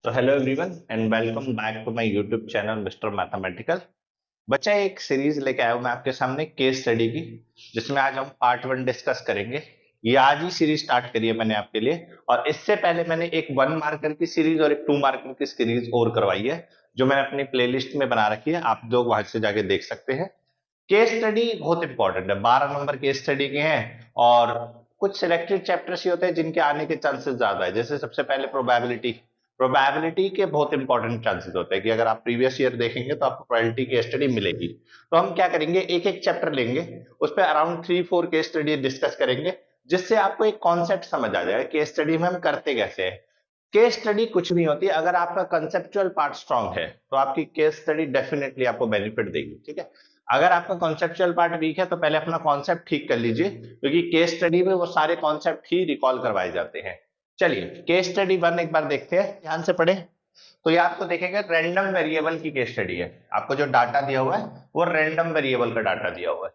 तो hello everyone and welcome back to my YouTube channel mister mathematical. बच्चा एक series लेके आया हूं मैं आपके सामने केस स्टडी की, जिसमें आज हम पार्ट 1 डिस्कस करेंगे। ये आज ही सीरीज स्टार्ट करी है मैंने आपके लिए, और इससे पहले मैंने एक 1 मार्कर की सीरीज और एक 2 मार्कर की सीरीज और करवाई है, जो मैंने अपनी प्लेलिस्ट में बना रखी है। आप लोग वहां से जाके देख सकते हैं। केस स्टडी बहुत इंपॉर्टेंट है, 12 नंबर केस स्टडी के हैं, और कुछ सिलेक्टेड चैप्टर्स ही होते हैं जिनके आने के चांसेस ज्यादा है। जैसे सबसे पहले प्रोबेबिलिटी। प्रोबेबिलिटी के बहुत इंपॉर्टेंट चांसेस होते हैं कि अगर आप प्रीवियस ईयर देखेंगे तो आपको प्रोबेबिलिटी की स्टडी मिलेगी। तो हम क्या करेंगे, एक एक चैप्टर लेंगे, उस पर अराउंड 3-4 केस स्टडी डिस्कस करेंगे, जिससे आपको एक कॉन्सेप्ट समझ आ जाएगा केस स्टडी में हम करते कैसे हैं। केस स्टडी कुछ नहीं होती, अगर आपका कंसेप्चुअल पार्ट स्ट्रांग है तो आपकी केस स्टडी डेफिनेटली आपको बेनिफिट देगी। ठीक है, अगर आपका कॉन्सेप्चुअल पार्ट वीक है तो पहले अपना कॉन्सेप्ट ठीक कर लीजिए, क्योंकि केस स्टडी में वो सारे कॉन्सेप्ट ही रिकॉल करवाए जाते हैं। चलिए केस स्टडी 1 एक बार देखते हैं, ध्यान से पढ़े। तो ये आपको देखेंगे रैंडम वेरिएबल की केस स्टडी है। आपको जो डाटा दिया हुआ है वो रैंडम वेरिएबल का डाटा दिया हुआ है,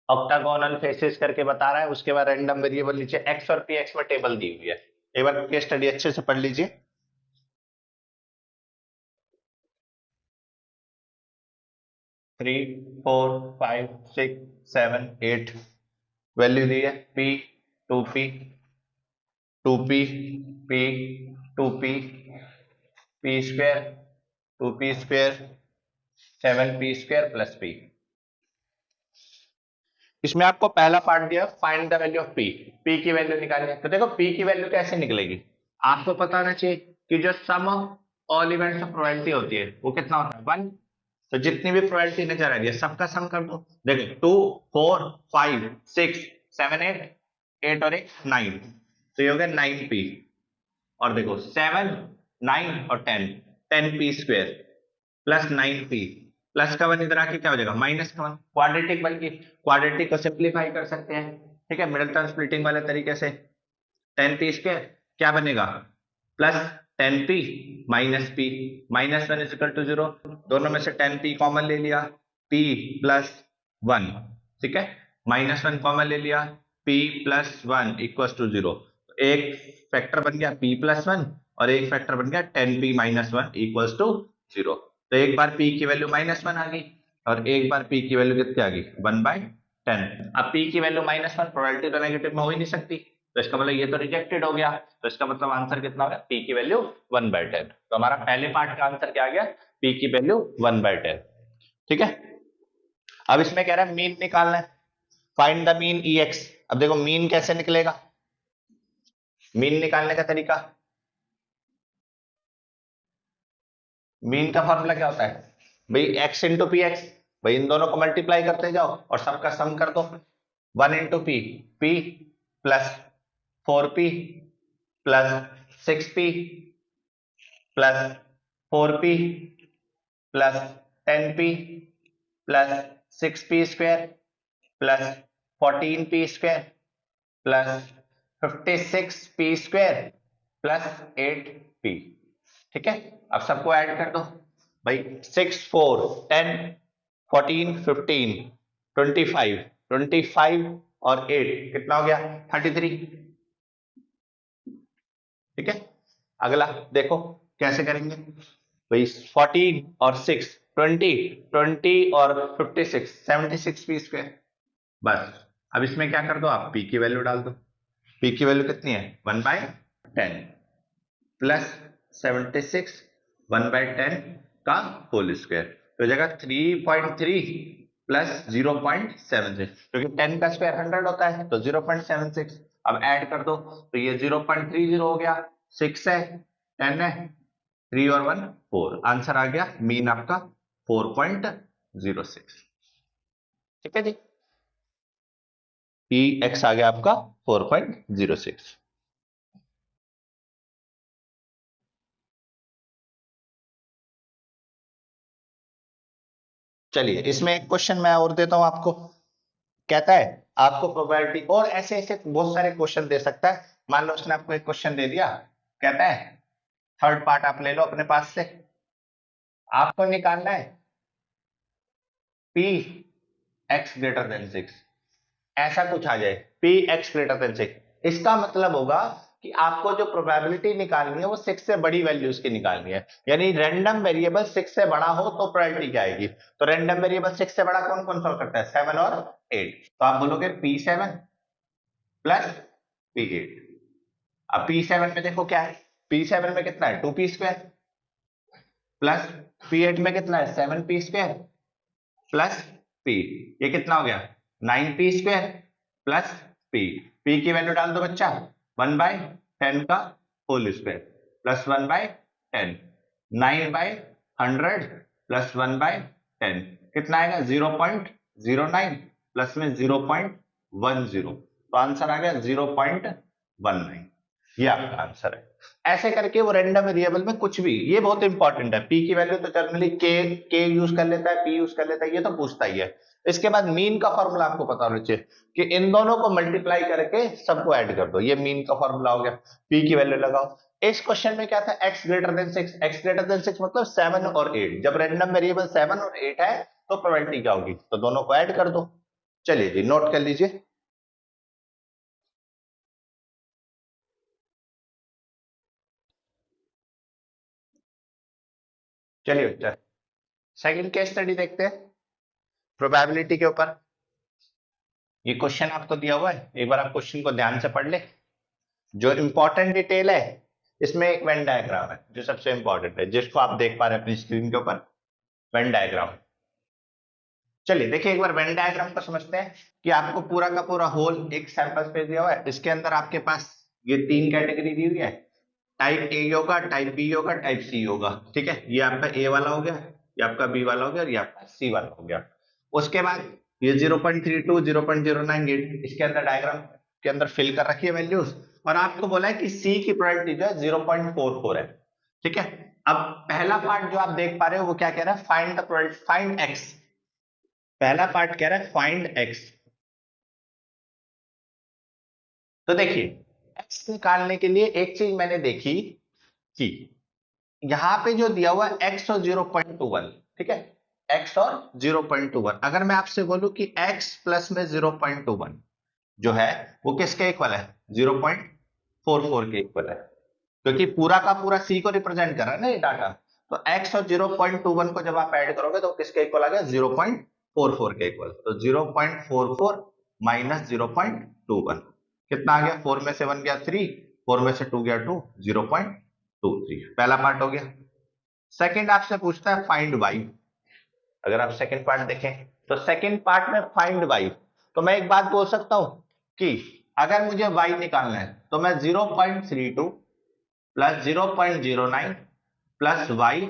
ऑक्टागोनल फेसेस करके बता रहा है। उसके बाद रैंडम वेरिएबल नीचे एक्स और पी एक्स में टेबल दी हुई है। एक बार केस स्टडी अच्छे से पढ़ लीजिए। 3, 4, 5, 6, 7, 8 वैल्यू दी है। P, 2p, 2p, p, 2p, p square, 2p square, 7p square plus p। इसमें आपको पहला पार्ट दिया, find the value of p की वैल्यू निकालनी है। तो देखो p की वैल्यू कैसे निकलेगी, आपको पता होना चाहिए कि जो sum of all events of probability होती है वो कितना होता है, 1। तो जितनी भी प्रोबेबिलिटी नजर आ रही है सबका सम कर दो। देखो 2, 4, 5, 6, 7, 8, 8 और 9, तो ये हो गया 9p। और देखो 7, 9 और 10, 10p square plus 9p plus का 1 इधर आके क्या हो जाएगा, माइनस का 1। क्वाड्रेटिक बन गई, क्वाड्रेटिक को सिंप्लीफाई कर सकते हैं। ठीक है, मिडिल टर्म स्प्लिटिंग वाले तरीके से 10p स्क्वायर क्या बनेगा, प्लस 10p माइनस p, -1 = 0। दोनों में से 10p कॉमन ले लिया, p प्लस 1। ठीक है, -1 कॉमन ले लिया, p प्लस 1 = 0। एक फैक्टर बन गया p प्लस 1 और एक फैक्टर बन गया 10p माइनस 1 = 0। तो एक बार p की वैल्यू -1 आ गई और एक बार p की वैल्यू कितनी आ गई, 1/10। अब p की वैल्यू -1, प्रोबेबिलिटी तो नेगेटिव में हो ही नहीं सकती, तो इसका मतलब ये तो रिजेक्टेड हो गया। तो इसका मतलब आंसर कितना हो गया, p की वैल्यू 1/10। तो हमारा पहले पार्ट का आंसर क्या आ गया, p की वैल्यू 1/10। ठीक है, अब इसमें कह रहा है मीन निकालना है, फाइंड द मीन ex। अब देखो मीन कैसे निकलेगा, मीन निकालने का तरीका, मीन का फॉर्मूला क्या होता है भाई, x इंटू पी एक्स। भाई इन दोनों को मल्टीप्लाई करते जाओ और सबका सम कर दो। 1 into P, p plus 4p plus 6p plus 4p plus 10p plus 6p square plus 14p square plus 56p square plus 8p। ठीक है, अब सबको ऐड कर दो भाई, 6, 4, 10, 14, 15, 25, 25 और 8 कितना हो गया, 33। ठीक है, अगला देखो कैसे करेंगे भाई, 14 और 6, 20, 20 और 56, 76p स्क्वायर। बस अब इसमें क्या कर दो, आप p की वैल्यू डाल दो। p की वैल्यू कितनी है, 1/10 प्लस 76 1/10 का होल स्क्वायर, तो जगह 3.3 प्लस 0.76, क्योंकि 10 का स्क्वायर 100 होता है तो 0.76। अब ऐड कर दो तो ये 0.30 हो गया, 6 है, 10 है, 3 और 1 4, आंसर आ गया मीन आपका 4.06। ठीक है जी, ex आ गया आपका 4.06। चलिए इसमें एक क्वेश्चन मैं और देता हूं आपको। कहता है आपको प्रोबेबिलिटी, और ऐसे ऐसे बहुत सारे क्वेश्चन दे सकता है। मान लो उसने आपको एक क्वेश्चन दे दिया, कहता है थर्ड पार्ट आप ले लो अपने पास से, आपको निकालना है p x ग्रेटर देन 6। ऐसा कुछ आ जाए p x ग्रेटर देन 6, इसका मतलब होगा कि आपको जो प्रोबेबिलिटी निकालनी है वो 6 से बड़ी वैल्यूज की निकालनी है, यानी रैंडम वेरिएबल 6 से बड़ा हो तो प्रोबेबिलिटी क्या आएगी। तो रैंडम वेरिएबल 6 से बड़ा कौन कौन सा हो सकता है, 7 और 8। तो आप बोलोगे P7 प्लस P8। अब P7 में देखो क्या है, P7 में कितना है 2P² प्लस P8 में कितना है 7P² प्लस P, ये कितना हो गया 9P² प्लस P की वैल्यू डाल दो बच्चा 1/10 का होल स्क्वायर प्लस 1/10, 9/100 प्लस 1/10 कितना आएगा 0.09 प्लस में 0.10, तो आंसर आ गया 0.19। ये आपका आंसर है। ऐसे करके वो रैंडम वेरिएबल में कुछ भी, ये बहुत इंपॉर्टेंट है, पी की वैल्यू तो जनरली के यूज कर लेता है, पी यूज कर लेता है, ये तो पूछता ही है। इसके बाद मीन का फॉर्मूला आपको पता होना चाहिए कि इन दोनों को मल्टीप्लाई करके सबको ऐड कर दो, ये मीन का फॉर्मूला हो गया। पी की वैल्यू लगाओ। इस क्वेश्चन में क्या था, x greater than 6, x greater than 6 मतलब 7 और 8। जब रैंडम वेरिएबल 7 और 8 है तो प्रोबेबिलिटी क्या होगी, तो दोनों को ऐड कर दो। चलिए जी नोट कर लीजिए। चलिए बच्चा सेकंड केस स्टडी देखते हैं प्रोबेबिलिटी के ऊपर। ये क्वेश्चन आपको दिया हुआ है, एक बार आप क्वेश्चन को ध्यान से पढ़ ले। जो इंपॉर्टेंट डिटेल है इसमें एक वेन डायग्राम है जो सबसे इंपॉर्टेंट है, जिसको आप देख पा रहे हैं अपनी स्क्रीन के ऊपर, वेन डायग्राम। चलिए देखिए एक बार वेन डायग्राम को समझते हैं कि आपको पूरा का पूरा होल एक सैंपल स्पेस दिया हुआ है, इसके अंदर आपके पास ये 3 कैटेगरी दी हुई है, type A yoga, type B yoga, type C yoga. ठीक है, ये आपका ए वाला हो गया, ये आपका बी वाला हो गया और ये आपका सी वाला हो गया। उसके बाद ये 0.32, 0.09 इसके अंदर डायग्राम के अंदर फिल कर रखी है वैल्यूज, और आपको बोला है कि सी की प्रोबेबिलिटी जो है 0.44 है। ठीक है, अब पहला पार्ट जो आप देख पा रहे हो वो क्या कह रहा है, find the probability, find x. पहला पार्ट कह रहा है फाइंड एक्स। तो देखिए एक्स निकालने के लिए एक चीज मैंने देखी कि यहां पे जो दिया हुआ है x और 0.21, ठीक है, x और 0.21, अगर मैं आपसे बोलूं कि x प्लस में 0.21 जो है वो किसके इक्वल है, 0.44 के इक्वल है, क्योंकि पूरा का पूरा c को रिप्रेजेंट कर रहा है ना ये डाटा। तो x और 0.21 को जब आप ऐड करोगे तो किसके इक्वल आ गया, 0.44 के इक्वल। तो 0.44 माइनस 0.21 कितना आ गया, 4 में से 1 गया 3, 4 में से 2 गया 2, 0.23। पहला पार्ट हो गया। सेकंड आपसे पूछता है फाइंड y। अगर आप सेकंड पार्ट देखें तो सेकंड पार्ट में फाइंड y, तो मैं एक बात बोल सकता हूं कि अगर मुझे y निकालना है तो मैं 0.32 plus 0.09 plus y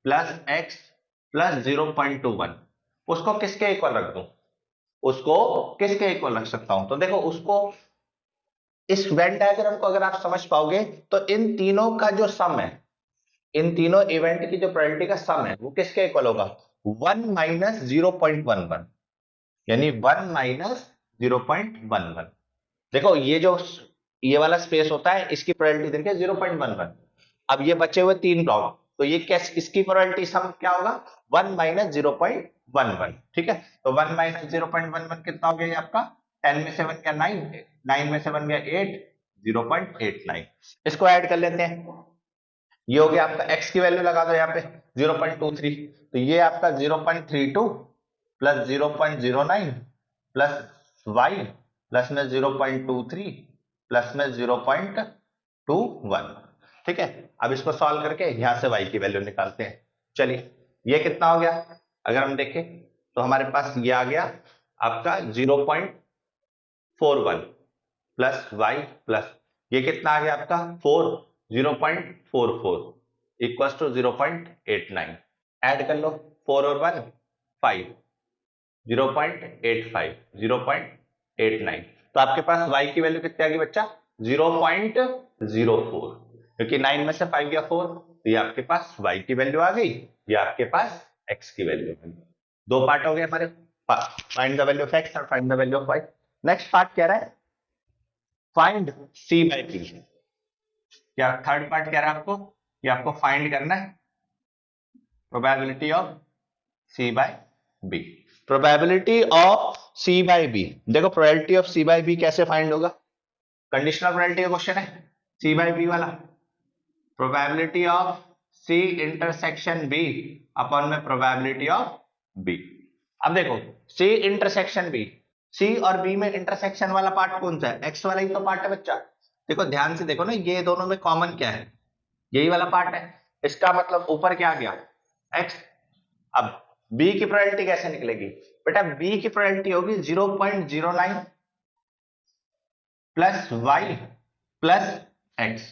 plus x plus 0.21 उसको किसके इक्वल रख दूं, उसको किसके इक्वल रख सकता हूं। तो देखो उसको, इस वेन डायग्राम को अगर आप समझ पाओगे तो इन तीनों का जो सम है, इन तीनों इवेंट की जो प्रोबेबिलिटी का सम है वो किसके इक्वल होगा, 1 माइनस 0.11, यानी 1 माइनस 0.11। देखो ये जो ये वाला स्पेस होता है इसकी प्रोबेबिलिटी देखिए 0.11। अब ये बचे हुए 3 ब्लॉक, तो ये कैसे, इसकी प्रोबेबिलिटी सम क्या होगा, 1 माइनस 0.11। ठीक है, तो 1 माइनस 0.11 कितना हो गया ये आपका, 10 में से 1 गया 9, 9 में से 1 गया 8, 0.89। इसको ऐड कर लेते हैं, ये हो गया आपका x की वैल्यू लगा दो यहाँ पे 0.23, तो ये आपका 0.32 प्लस 0.09 प्लस y प्लस में 0.23 प्लस में 0.21। ठीक है, अब इसको सॉल्व करके यहां से y की वैल्यू निकालते हैं। चलिए ये कितना हो गया, अगर हम देखें तो हमारे पास ये आ गया आपका 0.41 प्लस y प्लस ये कितना आ गया आपका 4, 0.44 इक्वल टू 0.89। ऐड कर लो 4 और 1 5, 0.85, 0.89। तो आपके पास y की वैल्यू कितनी आ गई बच्चा, 0.04, क्योंकि 9 में से 5 गया 4, तो ये आपके पास y की वैल्यू आ गई, ये आपके पास x की वैल्यू आ गई। दो पार्ट हो गए हमारे, find the value of x और find the value of y। Next part कह रहा है फाइंड c बाय b। क्या थर्ड पार्ट कह रहा है आपको कि आपको फाइंड करना है probability of c by b। Probability of c by b, देखो probability of c by b कैसे फाइंड होगा, कंडीशनल प्रोबेबिलिटी का क्वेश्चन है। सी बाई बी वाला, probability of C intersection B upon में प्रोबेबिलिटी ऑफ बी। अब देखो सी intersection B, सी और बी में इंटरसेक्शन वाला पार्ट कौन सा है? एक्स वाला ही तो पार्ट है बच्चा। देखो ध्यान से देखो ना, ये दोनों में कॉमन क्या है? यही वाला पार्ट है। इसका मतलब ऊपर क्या आ गया? एक्स। अब बी की प्रोबेबिलिटी कैसे निकलेगी बेटा? बी की प्रोबेबिलिटी होगी 0.09 प्लस वाई प्लस एक्स,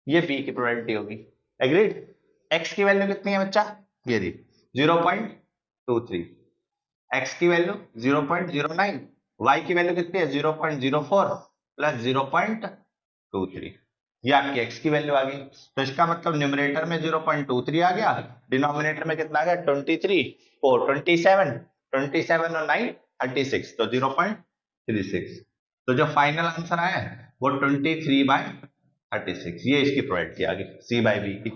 ये बी की प्रोबेबिलिटी होगी। एग्रीड? एक्स की वैल्यू कितनी है बच्चा? ये दी 0.23, एक्स की वैल्यू 0.09, वाई की वैल्यू कितनी है? 0.04 प्लस 0.23, ये आपकी एक्स की वैल्यू आ गई। तो इसका मतलब न्यूमरेटर में 0.23 आ गया, डिनोमिनेटर में कितना आ गया? 23, 4, 27, 27 और 9 36, तो 0.36। तो जो फाइनल आंसर आया वो 23/36, ये इसकी प्रोबेबिलिटी आ गई सी बाई बी की।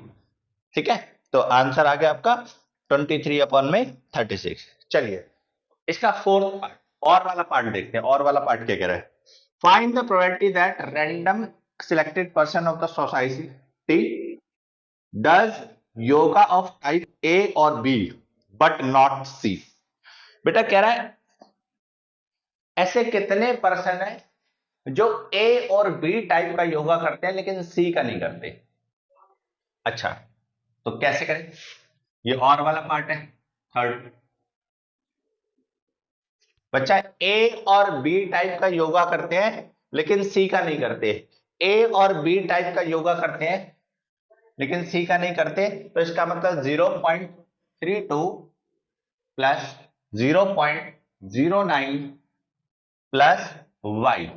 ठीक है, तो आंसर आ गया आपका 23/36। चलिए इसका फोर्थ पार्ट, और वाला पार्ट देखते हैं। और वाला पार्ट क्या कह रहा है? Find the probability that random selected person of the society does yoga of type A और बी बट नॉट सी। बेटा कह रहा है ऐसे कितने पर्सन है जो ए और बी टाइप का योगा करते हैं लेकिन सी का नहीं करते। अच्छा तो कैसे करें? ये और वाला पार्ट है थर्ड। बच्चा ए और बी टाइप का योगा करते हैं लेकिन सी का नहीं करते। ए और बी टाइप का योगा करते हैं लेकिन सी का नहीं करते, तो इसका मतलब 0.32 प्लस 0.09 प्लस वाई।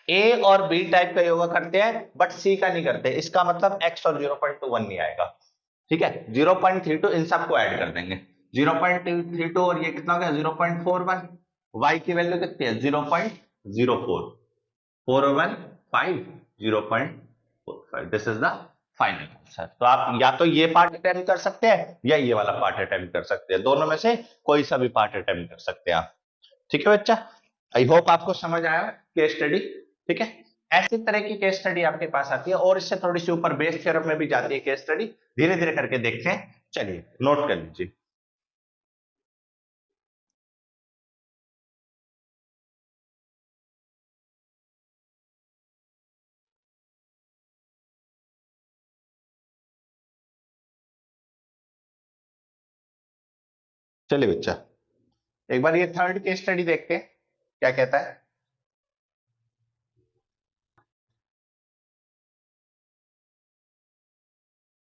ए और बी टाइप का योगा करते हैं बट सी का नहीं करते, इसका मतलब एक्स और 0.21 नहीं आएगा। ठीक है, 0.32 इन सबको ऐड कर देंगे, 0.32 और ये कितना हो गया? 0.41। वाई की वैल्यू कितनी है? 0.04, 415, 0.45। This is the final answer. तो आप या तो ये पार्ट अटेम्प्ट कर सकते हैं या ये वाला पार्ट अटेम्प्ट कर सकते हैं, दोनों में से कोई सा भी पार्ट अटेम्प्ट कर सकते हैं आप। ठीक है बच्चा, आई होप आपको समझ आया केस स्टडी। ठीक है, ऐसी तरह की केस स्टडी आपके पास आती है और इससे थोड़ी सी ऊपर बेस थ्योरम में भी जाती है केस स्टडी, धीरे धीरे करके देखते हैं। चलिए नोट कर लीजिए। चलिए बच्चा एक बार ये थर्ड केस स्टडी देखते हैं क्या कहता है।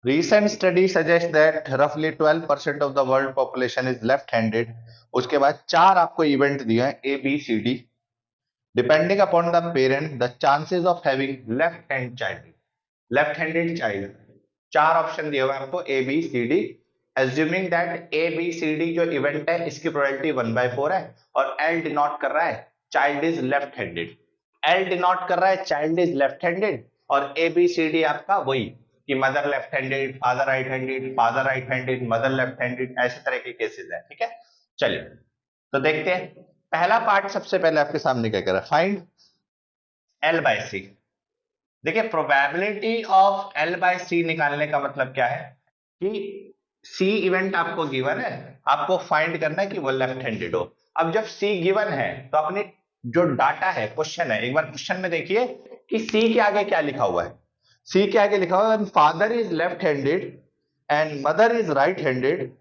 Recent study suggests that roughly 12% of the world population is left-handed। उसके बाद चार आपको इवेंट दिए हैं A B C D. Depending upon the parent the chances of having left handed child, चार ऑप्शन दिए हुए हैं आपको A B C D. Assuming that A B C D जो इवेंट है इसकी प्रोबेबिलिटी 1/4 है और एल डिनोट कर रहा है child is left handed. L denote कर रहा है चाइल्ड इज लेफ्ट हैंडेड और ए बी सी डी आपका वही कि mother left handed, father right handed, father right handed, mother left handed, ऐसे तरह के केसेस हैं। ठीक है, चलिए तो देखते हैं। पहला पार्ट सबसे पहले आपके सामने क्या कर रहा है? फाइंड एल बाय सी। देखिए प्रोबेबिलिटी ऑफ एल बाय सी निकालने का मतलब क्या है कि सी इवेंट आपको गिवन है, आपको फाइंड करना है कि वो लेफ्ट हैंडेड हो। अब जब सी गिवन है तो अपने जो डाटा है, क्वेश्चन है, एक बार क्वेश्चन में देखिए कि सी के आगे क्या लिखा हुआ है। सी के आगे लिखा हुआ है father is left handed and mother is right handed,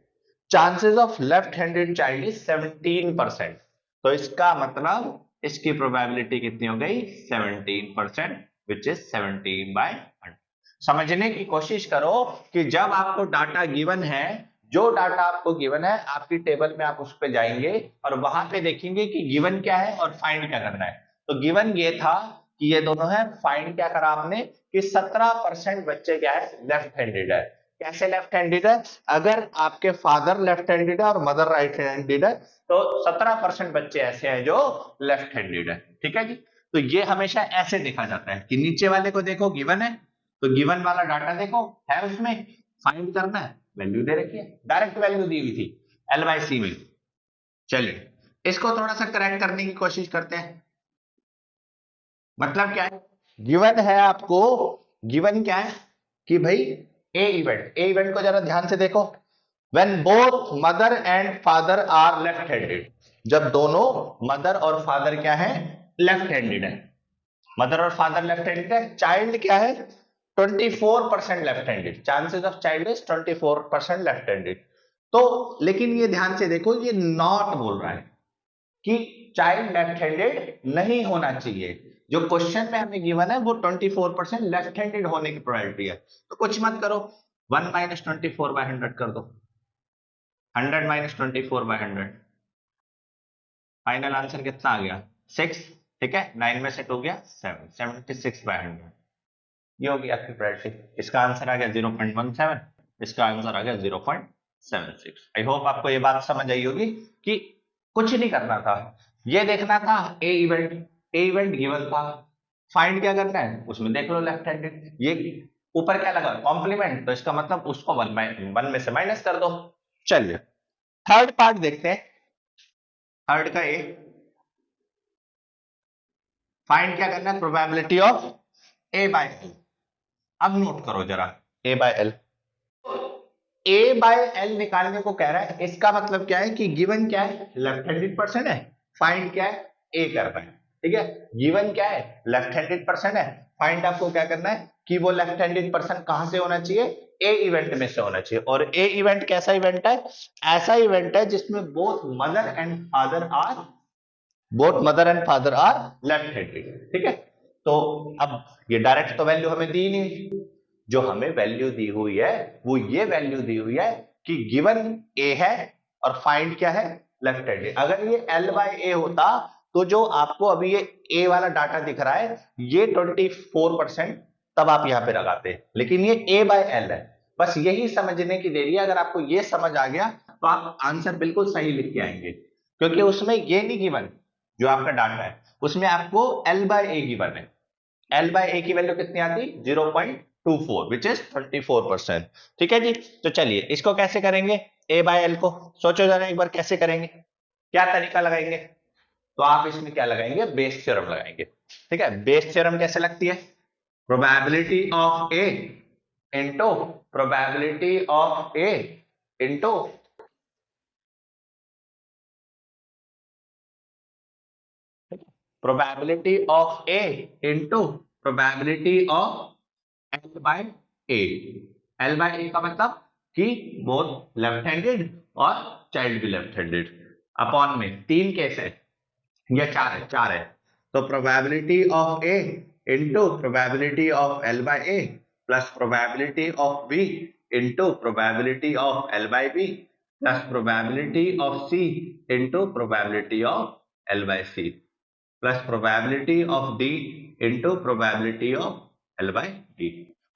chances of left handed child is 17%। तो इसका मतलब इसकी प्रोबेबिलिटी कितनी हो गई? 17%, विच इज 17/100। समझने की कोशिश करो कि जब आपको डाटा गिवन है, जो डाटा आपको गिवन है आपकी टेबल में आप उस पर जाएंगे और वहां पे देखेंगे कि गिवन क्या है और फाइंड क्या करना है। तो गिवन ये था कि ये दोनों है, फाइंड क्या करा आपने कि 17% बच्चे क्या है? लेफ्ट हैंडेड है। कैसे लेफ्ट हैंडेड है? अगर आपके फादर लेफ्ट हैंडेड है और मदर राइट हैंडेड है तो 17% बच्चे ऐसे हैं जो लेफ्ट हैंडेड है। ठीक है जी, तो ये हमेशा ऐसे देखा जाता है कि नीचे वाले को देखो गिवन है तो गिवन वाला डाटा देखो है, उसमें फाइंड करना है, वैल्यू दे रखी है, डायरेक्ट वैल्यू दी हुई थी एल बाई सी में। चलिए इसको थोड़ा सा करेक्ट करने की कोशिश करते हैं। मतलब क्या है? गिवन है आपको, गिवन क्या है कि भाई ए इवेंट को जरा ध्यान से देखो, when both mother and father are left handed, जब दोनों मदर और फादर क्या है, लेफ्ट हैंडेड है, मदर और फादर लेफ्ट हैंडेड है, चाइल्ड क्या है 24% left handed, chances of child is 24% left handed. तो लेकिन ये ध्यान से देखो, ये नॉट बोल रहा है कि चाइल्ड लेफ्ट हैंडेड नहीं होना चाहिए, जो क्वेश्चन में हमें गिवन है वो 24% लेफ्ट हैंडेड होने की प्रोबेबिलिटी है। तो कुछ मत करो, 1 माइनस 24/100 कर दो, 100 माइनस 24/100, फाइनल आंसर कितना आ गया 6, ठीक है, 9 में से 2 गया 7, 76/100, ये होगी आपकी प्रोबेबिलिटी। इसका आंसर आ गया 0.17, इसका आंसर आ गया 0.76। आई होप आपको ये बात समझ आई होगी कि कुछ नहीं करना था, ये देखना था ए इवेंट गिवन था, फाइंड क्या करना है उसमें देख लो लेफ्ट हैंडेड, ये ऊपर क्या लगा कॉम्प्लीमेंट, तो इसका मतलब उसको 1 में से माइनस कर दो। चलिए थर्ड पार्ट देखते हैं, थर्ड का ए, फाइंड क्या करना है, probability of A by L. अब नोट करो जरा, A by L, A by L निकालने को कह रहा है, इसका मतलब क्या है कि गिवन क्या है लेफ्ट हैंडेड पर्सन है, फाइंड क्या है ए करना है, ठीक है, गिवन क्या है लेफ्ट हैंडेड पर्सन है, फाइंड आपको क्या करना है कि वो लेफ्ट हैंडेड पर्सन कहां से होना चाहिए, ए इवेंट में से होना चाहिए। और ए इवेंट कैसा इवेंट है, ऐसा इवेंट है जिसमें both mother and father are left handed, ठीक है। तो अब ये डायरेक्ट तो वैल्यू हमें दी नहीं, जो हमें वैल्यू दी हुई है वो ये वैल्यू दी हुई है कि गिवन ए है और फाइंड क्या है लेफ्ट हैंडेड। अगर ये L बाय ए होता तो जो आपको अभी ये ए वाला डाटा दिख रहा है ये 24%, तब आप यहां पे लगाते, लेकिन ये ए बाय एल है, बस यही समझने की देरी है। अगर आपको ये समझ आ गया तो आप आंसर बिल्कुल सही लिख के आएंगे, क्योंकि उसमें ये नहीं गिवन, जो आपका डाटा है उसमें आपको L बाय ए गिवन है, L बाय ए की वैल्यू कितनी आती 0.24 विच इज 24%, ठीक है जी। तो चलिए इसको कैसे करेंगे, ए बाय एल को सोचो जरा एक बार कैसे करेंगे, क्या तरीका लगाएंगे, तो आप इसमें क्या लगाएंगे बेस थ्योरम लगाएंगे, ठीक है। बेस थ्योरम कैसे लगती है, probability of A into probability of A into probability of A into probability of L by A. L by A का मतलब कि बोथ लेफ्ट हैंडेड और चाइल्ड भी लेफ्ट हैंडेड, अपॉन में 3 केस है या 4 है, तो probability of A into probability of L by A plus probability of B into probability of L by B plus probability of C into probability of L by C plus probability of D into probability of L by D.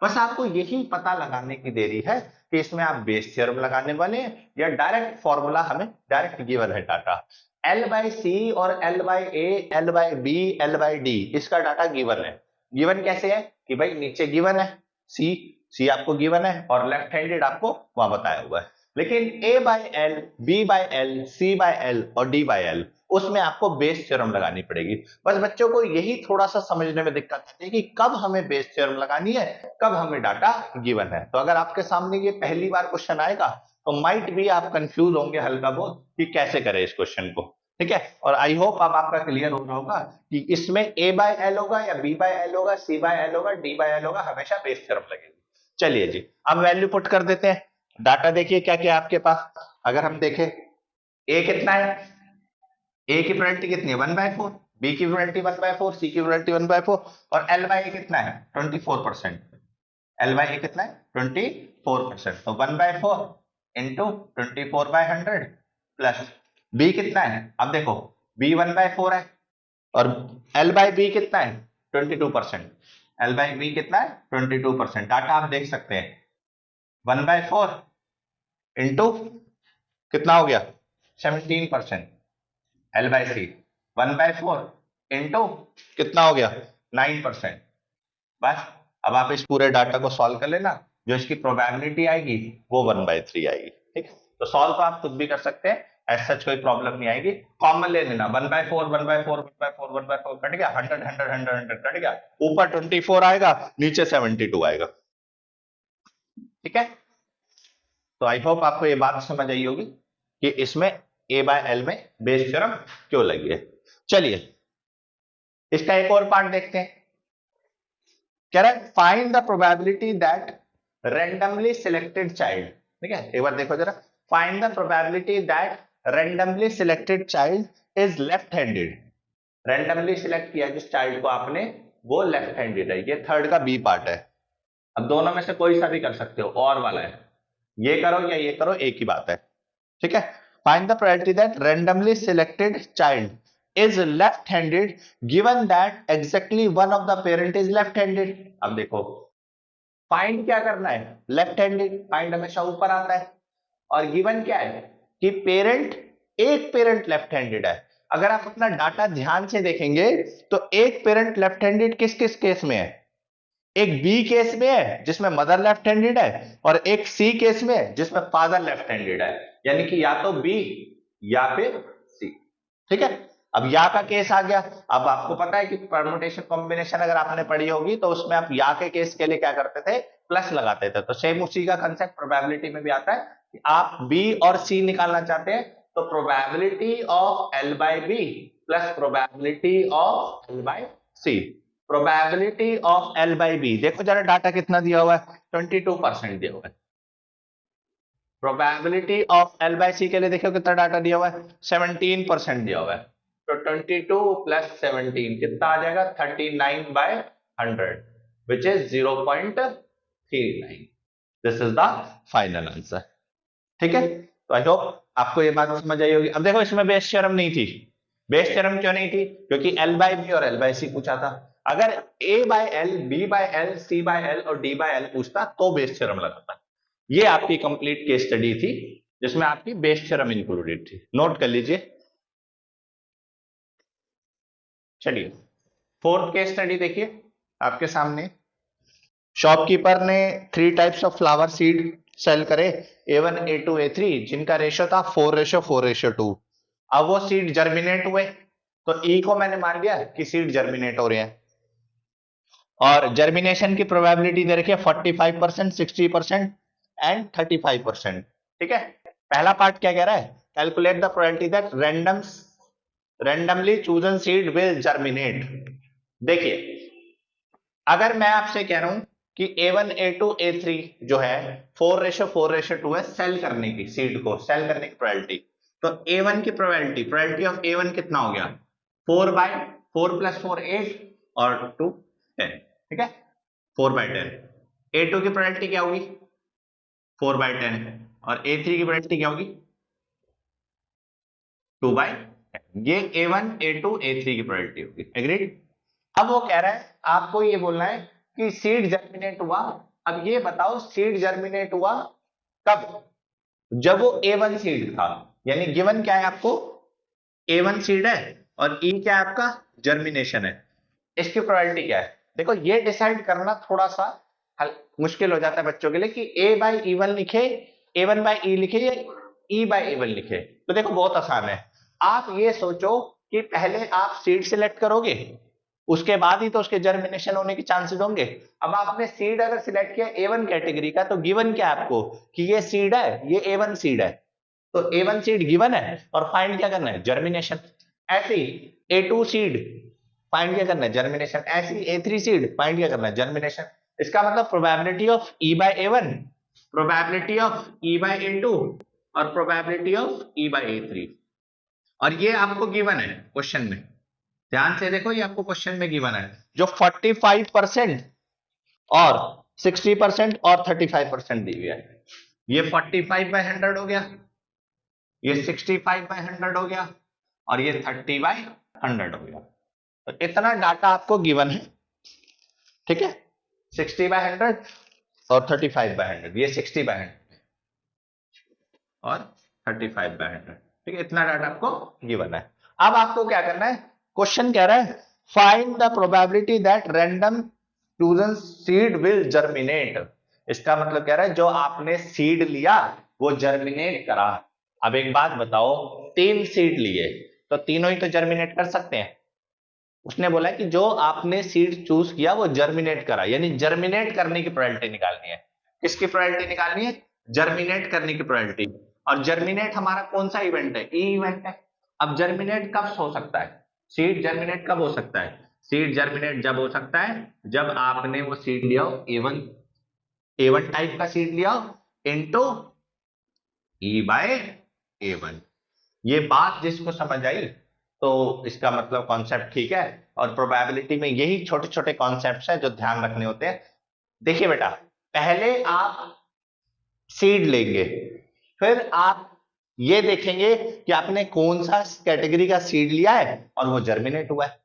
बस आपको यही पता लगाने की देरी है कि इसमें आप बेस थ्योरम लगाने वाले हैं या डायरेक्ट फॉर्मूला हमें डायरेक्ट गिवन है डाटा, एल बाय सी और L by A, L by B, L by D, इसका डाटा गिवन है। गिवन कैसे है कि भाई नीचे गिवन है सी आपको गिवन है और लेफ्ट हैंडेड आपको वहां बताया हुआ है, लेकिन A by L, B by L, C by L और डी बाय एल उसमें आपको बेस थ्योरम लगानी पड़ेगी। बस बच्चों को यही थोड़ा सा समझने में दिक्कत आती है कि कब हमें बेस थ्योरम लगानी है, कब हमें डाटा गिवन है। तो अगर आपके सामने ये पहली बार क्वेश्चन आएगा तो माइट भी आप कंफ्यूज होंगे हल्का बहुत कि कैसे करें इस क्वेश्चन को, ठीक है। और आई होप अब आपका क्लियर हो रहा होगा कि इसमें ए बाय एल होगा या बी बाय एल होगा, सी बाय एल होगा, डी बाय एल होगा, हमेशा बेस थ्योरम लगेगी। चलिए जी अब वैल्यू पुट कर देते हैं, डाटा देखिए क्या क्या आपके पास। अगर हम देखें ए कितना है, ए की प्रोबेबिलिटी कितनी है 1/4, बी की प्रोबेबिलिटी 1/4, सी की प्रोबेबिलिटी 1/4 और एल बाय ए कितना है 24%, एल बाय ए कितना है 24%, तो 1/4 इंटू 24/100 प्लस बी कितना है, अब देखो बी 1/4 है और एल बाय बी कितना है 22%, एल बाय बी कितना है 22%, डाटा आप देख सकते हैं 1/4 इंटू कितना हो गया 17%, एल बाय सी 1/4 इंटू कितना हो गया 9%। बस अब आप इस पूरे डाटा को सॉल्व कर लेना, जो इसकी प्रोबेबिलिटी आएगी वो 1/3 आएगी, ठीक है। तो सॉल्व तो आप खुद भी कर सकते हैं, एज सच कोई प्रॉब्लम नहीं आएगी। कॉमन ले लेना, 1/4 1/4 1/4 1/4 कट गया, 100 100 100 100 कट गया, ऊपर 24 आएगा, नीचे 72 आएगा। ठीक है, तो आई होप आपको ये बात समझ आई होगी कि इसमें A/L में बेस थ्योरम क्यों लगी है। चलिए इसका एक और पार्ट देखते हैं। कह रहा है find the probability that randomly selected child, ठीक है एक बार देखो जरा, find the probability that randomly selected child is left handed. Randomly select किया जिस चाइल्ड को आपने, वो लेफ्ट हैंडेड है। ये थर्ड का बी पार्ट है। अब दोनों में से कोई सा भी कर सकते हो, और वाला है, ये करो या ये करो, एक ही बात है। ठीक है, find the probability that randomly selected child is left-handed given that exactly one of the parent is left-handed। अब देखो फाइंड क्या करना है, लेफ्ट-हैंडेड, फाइंड हमेशा ऊपर आता है, और गिवन क्या है कि पेरेंट, एक पेरेंट लेफ्ट-हैंडेड है। अगर आप अपना डाटा ध्यान से देखेंगे तो एक पेरेंट लेफ्ट-हैंडेड किस किस केस में है, एक बी केस में है जिसमें मदर लेफ्ट-हैंडेड है, और एक सी केस में है जिसमें फादर लेफ्ट-हैंडेड है, यानी कि या तो बी या फिर सी। ठीक है, अब या का केस आ गया। अब आपको पता है कि परमुटेशन कॉम्बिनेशन अगर आपने पढ़ी होगी तो उसमें आप या के केस के लिए क्या करते थे, प्लस लगाते थे। तो सेम उसी का कंसेप्ट प्रोबेबिलिटी में भी आता है कि आप बी और सी निकालना चाहते हैं तो probability of L by B plus probability of L by C. Probability of L by B, देखो जरा डाटा कितना दिया हुआ है, 22% दिया हुआ है। प्रोबेबिलिटी ऑफ एल बाई सी के लिए देखो कितना डाटा दिया हुआ है, 17% दिया हुआ है। तो 22 प्लस 17 कितना आ जाएगा, 39/100 which is 0.39। This is the final answer. ठीक है, तो आई होप आपको ये बात समझ आई होगी। अब देखो इसमें बेस थ्योरम नहीं थी। बेस थ्योरम क्यों नहीं थी, क्योंकि L बाई बी और L बाई सी पूछा था। अगर A by L, B by L, C by L और D बाय L पूछता तो बेस थ्योरम लगाता। ये आपकी कंप्लीट केस स्टडी थी जिसमें आपकी बेस थ्योरम इंक्लूडेड थी, नोट कर लीजिए। चलिए फोर्थ केस स्टडी देखिए आपके सामने। शॉपकीपर ने 3 types of flower seed sell करे, A1, A2, A3, जिनका रेशियो था 4:4:2। अब वो सीड जर्मिनेट हुए, तो E को मैंने मान लिया कि सीड जर्मिनेट हो रहे हैं, और जर्मिनेशन की प्रोबेबिलिटी दे रखी है 45%, 60% एंड 35%। ठीक है, पहला पार्ट क्या कह रहा है, calculate the probability that randomly chosen seed will germinate. देखिए अगर मैं आपसे कह रहा हूं कि A1, A2, A3 जो है 4:4:2 है सेल करने की, सीड को सेल करने की प्रोबेबिलिटी, तो A1 की प्रोबेबिलिटी ऑफ A1 कितना हो गया, 4/4 + 4 8 और 2 10। ठीक है, 4/10। A2 की प्रोबेबिलिटी क्या होगी, 4/10, और A3 की प्रोबेबिलिटी क्या होगी, 2/10। ये A1, A2, A3 की प्रोबेबिलिटी होगी। एग्रीड। अब वो कह रहा है आपको ये बोलना है कि सीड जर्मिनेट हुआ। अब ये बताओ सीड जर्मिनेट हुआ कब, जब वो A1 सीड था, यानी गिवन क्या है आपको, A1 सीड है और E क्या है आपका, जर्मिनेशन है। इसकी प्रोबेबिलिटी क्या है, देखो ये डिसाइड करना थोड़ा सा मुश्किल हो जाता है बच्चों के लिए कि A/E1 लिखे, A1/E लिखे या E/A1 लिखे। तो देखो बहुत आसान है, आप ये सोचो कि पहले आप सीड सिलेक्ट करोगे, उसके बाद ही तो उसके जर्मिनेशन होने के चांसेस होंगे। अब आपने सीड अगर सिलेक्ट किया A1 कैटेगरी का, तो गिवन क्या है आपको कि ये सीड है, ये A1 सीड है, तो A1 सीड गिवन है और फाइंड क्या करना है, जर्मिनेशन। ऐसे ही A2 सीड फाइंड क्या करना है, जर्मिनेशन। ऐसे ही A3 सीड फाइंड क्या करना है, जर्मिनेशन। इसका मतलब probability of E/A1, probability of E/A2 और प्रोबेबिलिटी ऑफ E/A3, और ये आपको गिवन है क्वेश्चन में। ध्यान से देखो, ये आपको क्वेश्चन में गिवन है, जो 45% और 60% और 35% दी हुई है। ये 45/100 हो गया, ये 65/100 हो गया, और ये 30/100 हो गया। तो इतना डाटा आपको गिवन है। ठीक है, 60/100 और 35/100, ये 60/100 और 35/100। ठीक है, इतना डाटा आपको गिवन है। अब आपको क्या करना है, क्वेश्चन कह रहा है find the probability that random chosen seed will germinate. इसका मतलब कह रहा है जो आपने सीड लिया वो जर्मिनेट करा। अब एक बात बताओ, 3 सीड लिए तो तीनों ही तो जर्मिनेट कर सकते हैं। उसने बोला कि जो आपने सीड चूज किया वो जर्मिनेट करा, यानी जर्मिनेट करने की प्रोबेबिलिटी निकालनी है। किसकी प्रोबेबिलिटी निकालनी है? जर्मिनेट करने की प्रोबेबिलिटी। और जर्मिनेट हमारा कौन सा इवेंट है? ई इवेंट है। अब जर्मिनेट कब हो सकता है? सीड जर्मिनेट कब हो सकता है? सीड जर्मिनेट जब हो सकता है जब आपने वो सीड लिया हो ए वन टाइप का सीड लिया इनटू ई बाय ए1। ये बात जिसको समझ आई तो इसका मतलब कॉन्सेप्ट ठीक है। और प्रोबेबिलिटी में यही छोटे छोटे कॉन्सेप्ट्स हैं जो ध्यान रखने होते हैं। देखिए बेटा, पहले आप सीड लेंगे, फिर आप ये देखेंगे कि आपने कौन सा कैटेगरी का सीड लिया है और वो जर्मिनेट हुआ है।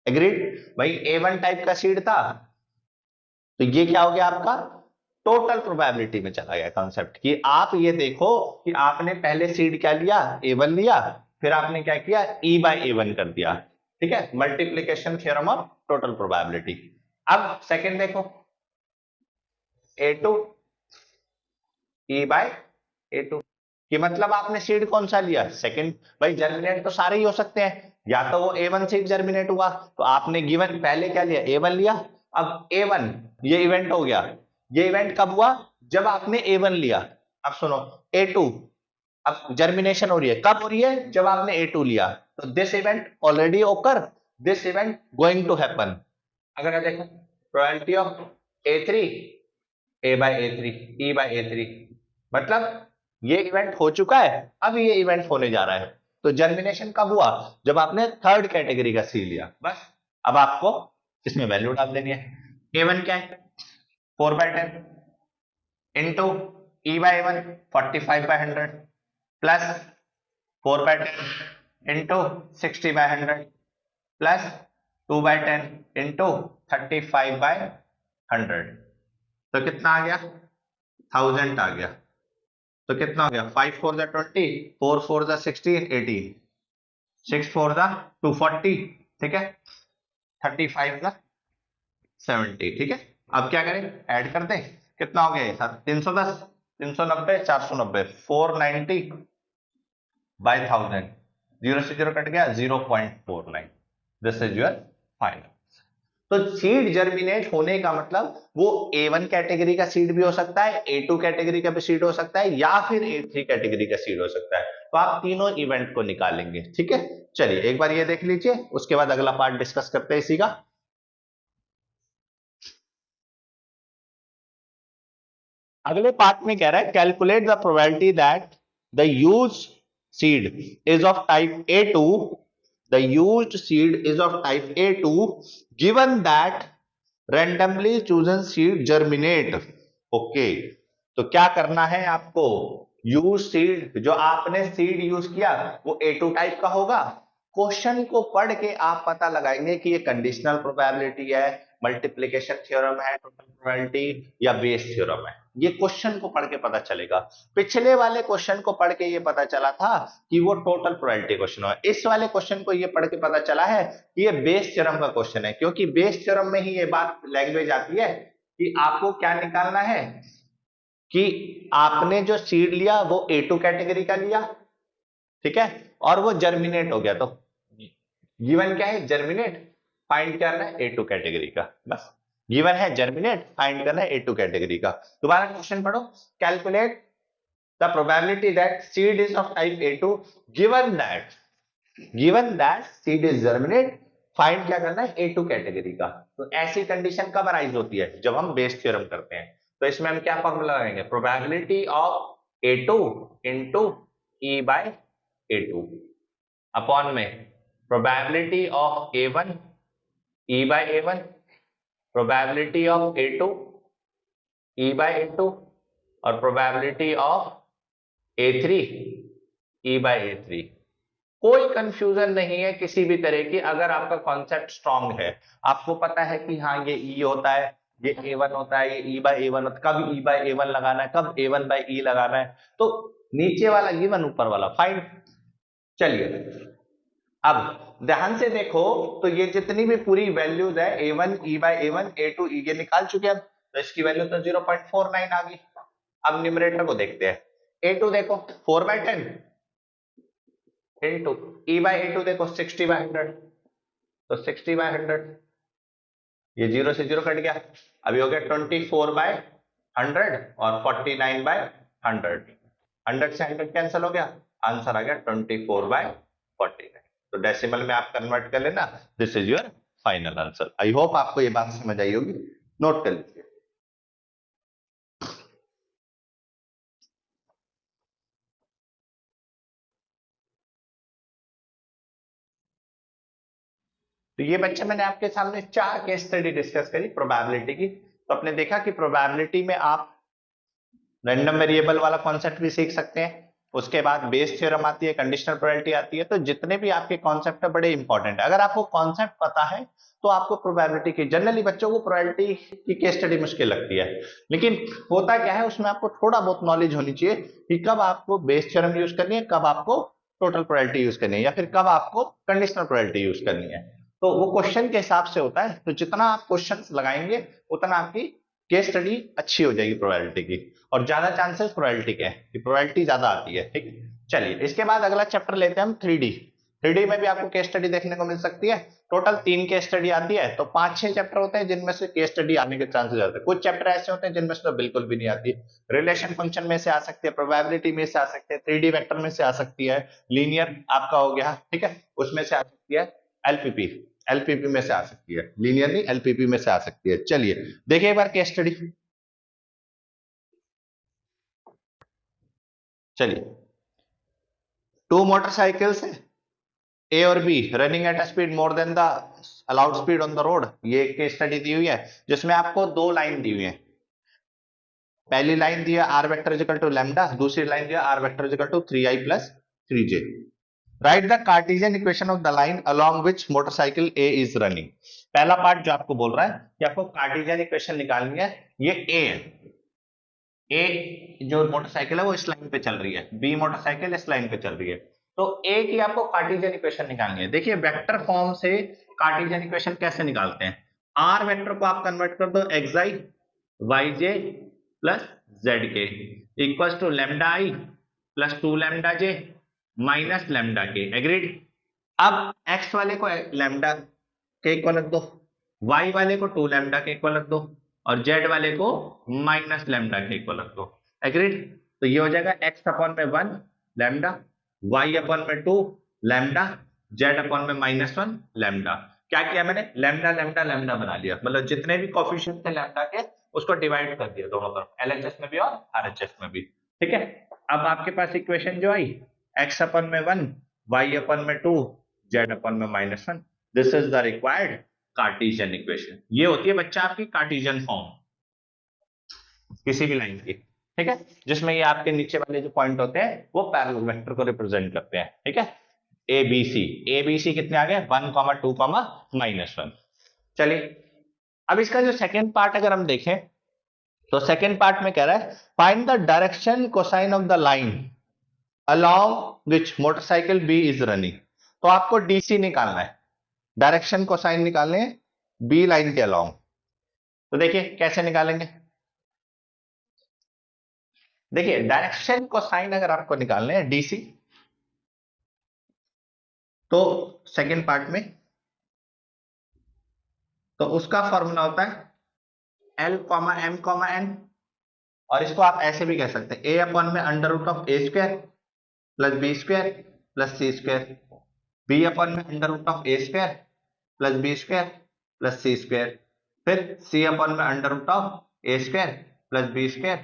एग्रीड भाई? ए1 टाइप का सीड था तो ये क्या हो गया आपका? टोटल प्रोबेबिलिटी में चला गया कॉन्सेप्ट। कि आप ये देखो कि आपने पहले सीड क्या लिया? ए1 लिया, फिर आपने क्या किया? ई बाय ए1 कर दिया। ठीक है, multiplication theorem of total probability. अब सेकंड देखो, ए2 ई बाय ए2 कि मतलब आपने सीड कौन सा लिया? सेकंड। भाई जर्मिनेट तो सारे ही हो सकते हैं, या तो वो ए1 सीड जर्मिनेट हुआ तो आपने गिवन पहले क्या लिया? ए1 लिया। अब ए1 ये इवेंट हो गया। ये इवेंट कब हुआ? जब आपने ए1 लिया। अब सुनो, ए2 अब जर्मिनेशन हो रही है, कब हो रही है? जब आपने ए2 लिया। तो दिस इवेंट ऑलरेडी ओकर, this event going to happen. अगर देखो probability of A3 A bye A3 E bye A3, मतलब ये इवेंट हो चुका है, अब ये इवेंट होने जा रहा है। तो जर्मिनेशन कब हुआ? जब आपने थर्ड कैटेगरी का सी लिया। बस अब आपको इसमें वैल्यू डाल देनी है। ए1 क्या है? 4/10 into E bye A1 45/100 plus 4/10 into 60/100 plus 2/10 into 35/100। तो कितना आ गया? 1000 आ गया। तो कितना हो गया? 5 4 20, 4 4 16, 18, 6 4 240, ठीक है, 35 70, ठीक है। अब क्या करें? ऐड कर दें। कितना हो गया ये सर? 310, 390, 490, 490 बाय 1000, 0 से 0 कट गया, 0.49। This is your final. तो सीड जर्मिनेट होने का मतलब वो ए1 कैटेगरी का सीड भी हो सकता है, ए2 कैटेगरी का भी सीड हो सकता है, या फिर ए3 कैटेगरी का सीड हो सकता है। तो आप तीनों इवेंट को निकालेंगे। ठीक है, चलिए एक बार ये देख लीजिए, उसके बाद अगला पार्ट डिस्कस करते हैं इसी का। अगले पार्ट में कह रहा है calculate the probability that the use seed is of type A2, the used seed is of type A2 given that randomly chosen seed germinate। Okay, तो क्या करना है आपको? यूज सीड, जो आपने सीड यूज किया वो A2 टाइप का होगा। क्वेश्चन को पढ़ के आप पता लगाएंगे कि ये कंडीशनल प्रोबेबिलिटी है, मल्टीप्लिकेशन थ्योरम है, टोटल प्रोबेबिलिटी या बेस थ्योरम है। ये क्वेश्चन को पढ़ के पता चलेगा। पिछले वाले क्वेश्चन को पढ़ के ये पता चला था कि वो टोटल प्रोबेबिलिटी क्वेश्चन है। इस वाले क्वेश्चन को ये पढ़ के पता चला है कि ये बेस थ्योरम का क्वेश्चन है, क्योंकि बेस थ्योरम में ही ये बात लैंग्वेज आती है कि आपको क्या निकालना है कि आपने जो सीड लिया वो A2 कैटेगरी का लिया, ठीक है, और वो जर्मिनेट हो गया। तो गिवन क्या है? जर्मिनेट। फाइंड करना है A2 कैटेगरी का। बस गिवन है जर्मिनेट, फाइंड करना है A2 कैटेगरी का। दोबारा क्वेश्चन पढ़ो, calculate the probability that seed is of type A2 given that seed is germinate. Find क्या करना है? A2 कैटेगरी का। तो ऐसी कंडीशन कब अराइज होती है? जब हम बेस थ्योरम करते हैं। तो इसमें हम क्या फॉर्मूला लगाएंगे? Probability of A2 into E by A2 upon में probability of A1 E by A1, probability of A2 E by A2 और probability of A3 E bye A3। कोई कंफ्यूजन नहीं है किसी भी तरह की। अगर आपका कॉन्सेप्ट स्ट्रांग है, आपको पता है कि हाँ ये ई होता है, ये A1 होता है, ये ई बाय A1 होता है, कब ई बाय A1 लगाना है, कब A1 बाय E लगाना है, तो नीचे वाला गिवन, ऊपर वाला फाइंड। चलिए अब ध्यान से देखो, तो ये जितनी भी पूरी वैल्यूज है A1 E bye A1 A2 E ये निकाल चुके हैं। तो इसकी वैल्यू तो 0.49 आ गई। अब न्यूमरेटर को देखते हैं। A2 देखो 4/10 इंटू ई बाई इंटू देखो 60/100, तो 60/100, ये 0 से 0 कट गया, अभी हो गया 24/100 और 49/100, 100 से 100 कैंसिल हो गया, आंसर आ गया 24/49। तो डेसिमल में आप कन्वर्ट कर लेना, this is your final answer. I hope आपको ये बात समझ आई होगी, नोट कर लीजिए। तो ये बच्चे मैंने आपके सामने 4 केस स्टडी डिस्कस करी प्रोबेबिलिटी की। तो आपने देखा कि प्रोबेबिलिटी में आप रैंडम वेरिएबल वाला कॉन्सेप्ट भी सीख सकते हैं, उसके बाद बेस थ्योरम आती है, कंडीशनल प्रोबेबिलिटी आती है। तो जितने भी आपके कॉन्सेप्ट है बड़े इंपॉर्टेंट है। अगर आपको कॉन्सेप्ट पता है तो आपको प्रोबेबिलिटी की, जनरली बच्चों को प्रोबेबिलिटी की केस स्टडी मुश्किल लगती है, लेकिन होता क्या है उसमें आपको थोड़ा बहुत नॉलेज होनी चाहिए कि कब आपको बेस थ्योरम यूज करनी है, कब आपको टोटल प्रोबेबिलिटी यूज करनी है, या फिर कब आपको कंडीशनल प्रोबेबिलिटी यूज करनी है। तो वो क्वेश्चन के हिसाब से होता है। तो जितना आप क्वेश्चन लगाएंगे उतना आपकी केस स्टडी अच्छी हो जाएगी प्रोबेबिलिटी की, और ज्यादा चांसेस प्रोबेबिलिटी के हैं कि प्रोबेबिलिटी ज्यादा आती है। ठीक, चलिए इसके बाद अगला चैप्टर लेते हैं हम 3D। 3D में भी आपको केस स्टडी देखने को मिल सकती है। टोटल 3 केस स्टडी आती है, तो 5-6 चैप्टर होते हैं जिनमें से केस स्टडी आने के चांसेस आते हैं। कुछ चैप्टर ऐसे होते हैं जिनमें से तो बिल्कुल भी नहीं आती। रिलेशन फंक्शन में से आ सकती है, प्रोबेबिलिटी में से आ सकते हैं, 3D वेक्टर में से आ सकती है, लीनियर आपका हो गया, ठीक है, उसमें से आ सकती है, एलपीपी एलपीपी में से आ सकती है, लीनियर नहीं एलपीपी में से आ सकती है। चलिए देखिए एक बार केस स्टडी। चलिए, 2 मोटरसाइकिल्स ए और B running at a speed more than the allowed speed on the road, ये केस स्टडी दी हुई है जिसमें आपको 2 लाइन दी हुई है। पहली लाइन दिया r vector is equal to lambda, दूसरी लाइन दिया r vector is equal to 3i plus 3j। Write the Cartesian equation of the line along which motorcycle A is running. पहला पार्ट जो आपको बोल रहा है कि आपको कार्टेशियन इक्वेशन निकालनी है, ये ए है, ए जो मोटरसाइकिल है वो इस लाइन पे चल रही है, बी मोटरसाइकिल इस लाइन पे चल रही है। तो ए की आपको कार्टेशियन इक्वेशन निकालनी है। देखिए वेक्टर फॉर्म से कार्टेशियन इक्वेशन कैसे निकालते हैं, आर वेक्टर को आप कन्वर्ट कर दो x i y j plus z k equal to lambda i plus 2 lambda j minus lambda k, agreed. अब एक्स वाले को लैम्डा के इक्वल रख दो, वाई वाले को 2 लैम्डा के इक्वल रख दो, और जेड वाले को माइनस लैम्डा के इक्वल रख दो, एग्रीड। तो ये हो जाएगा एक्स अपॉन में 1 लैम्डा, वाई अपॉन में 2 लैम्डा, जेड अपॉन में -1 लैम्डा। क्या किया मैंने, लैम्डा लैम्डा लैम्डा बना लिया, मतलब जितने भी कोफिशिएंट थे लैम्डा के उसको डिवाइड कर दिया दोनों तरफ, एलएचएस में भी और आरएचएस में भी, ठीक है। अब आपके पास इक्वेशन जो आई x अपॉन में 1 y अपॉन में 2 z अपॉन में -1, this is the required Cartesian equation. ये होती है बच्चा आपकी कार्टेशियन फॉर्म किसी भी लाइन की, ठीक है, जिसमें ये आपके नीचे वाले जो पॉइंट होते हैं वो पैरेलल वेक्टर को रिप्रेजेंट करते हैं, ठीक है। एबीसी कितने आ गए 1, 2, -1। चलिए अब इसका जो सेकेंड पार्ट अगर हम देखें तो सेकेंड पार्ट में कह रहा है find the direction cosine of the line along which motorcycle B is running। तो आपको DC निकालना है, डायरेक्शन कोसाइन निकालने हैं B लाइन के along। तो देखिए कैसे निकालेंगे, देखिए डायरेक्शन कोसाइन अगर आपको निकालने हैं DC, तो सेकेंड पार्ट में तो उसका फॉर्मूला होता है L, M, N, और इसको आप ऐसे भी कह सकते हैं A अपॉन में under root of A square plus B square plus C square, B upon में under root of A square plus B square plus C square, फिर सी अपॉन में under root of A square plus B square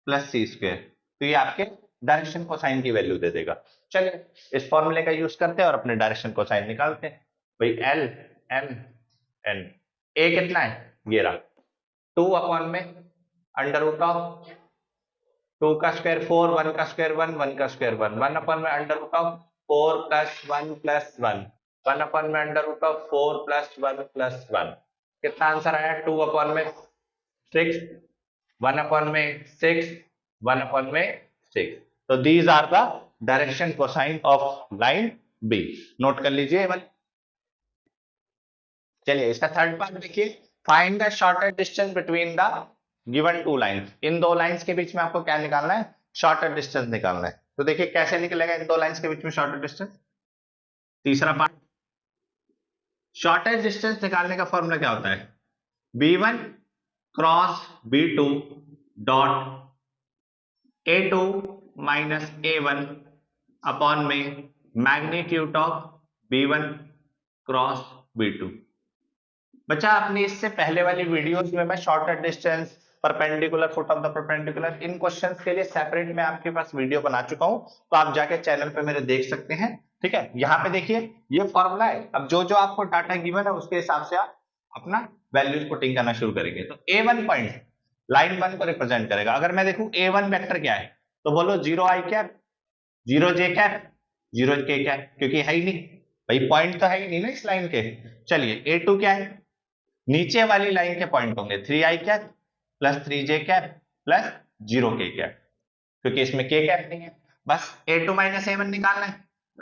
plus C square. तो ये आपके direction cosine की value दे देगा। चलिए इस फॉर्मूले का यूज करते हैं और अपने डायरेक्शन कोसाइन निकालते हैं। भाई एल एम एन, ए कितना है ये रहा 2 अपॉन में अंडर रूट ऑफ 2 का स्क्वायर 4, 1 का स्क्वायर 1, 1 का स्क्वायर 1, 1 अपॉन में under root of 4 plus 1 plus 1, 1 upon में under root of 4 plus 1 plus 1। कितना आंसर आया 2 अपॉन में 6, 1 अपॉन में 6, 1 अपॉन में 6। तो these are the direction cosine of line B, note कर लीजिए। चलिए इसका थर्ड पार्ट देखिए, find the shortest distance between the given 2 lines. इन 2 लाइंस के बीच में आपको क्या निकालना है, शॉर्टेस्ट डिस्टेंस निकालना है। तो देखिए कैसे निकलेगा इन 2 लाइंस के बीच में शॉर्टेस्ट डिस्टेंस, तीसरा पार्ट, शॉर्टेज डिस्टेंस निकालने का फॉर्मूला क्या होता है? B1 cross B2 dot A2 minus A1 upon में magnitude of B1 cross B2। बच्चा आपने इससे पहले वाली वीडियोस में मैं shortest distance, perpendicular, foot of the perpendicular, इन क्वेश्चंस के लिए सेपरेट मैं आपके पास वीडियो बना चुका हूं, तो आप जाके चैनल पे मेरे देख सकते हैं। ठीक है, यहाँ पे देखिए ये फॉर्मूला है। अब जो जो आपको डाटा गिवन है उसके हिसाब से आप अपना वैल्यूज पुटिंग करना शुरू करेंगे। तो A1 पॉइंट लाइन 1 को रिप्रेजेंट करेगा। अगर मैं देखूं A1 वेक्टर क्या है, तो बोलो 0 i cap, 0 j cap, 0 k cap, क्योंकि है ही नहीं भाई, पॉइंट तो है ही नहीं ना इस लाइन के। चलिए A2 क्या है, नीचे वाली लाइन के पॉइंट होंगे 3i cap plus 3j cap plus 0 k cap, क्योंकि इसमें k कैप नहीं है। बस A2 माइनस A1 निकालना है।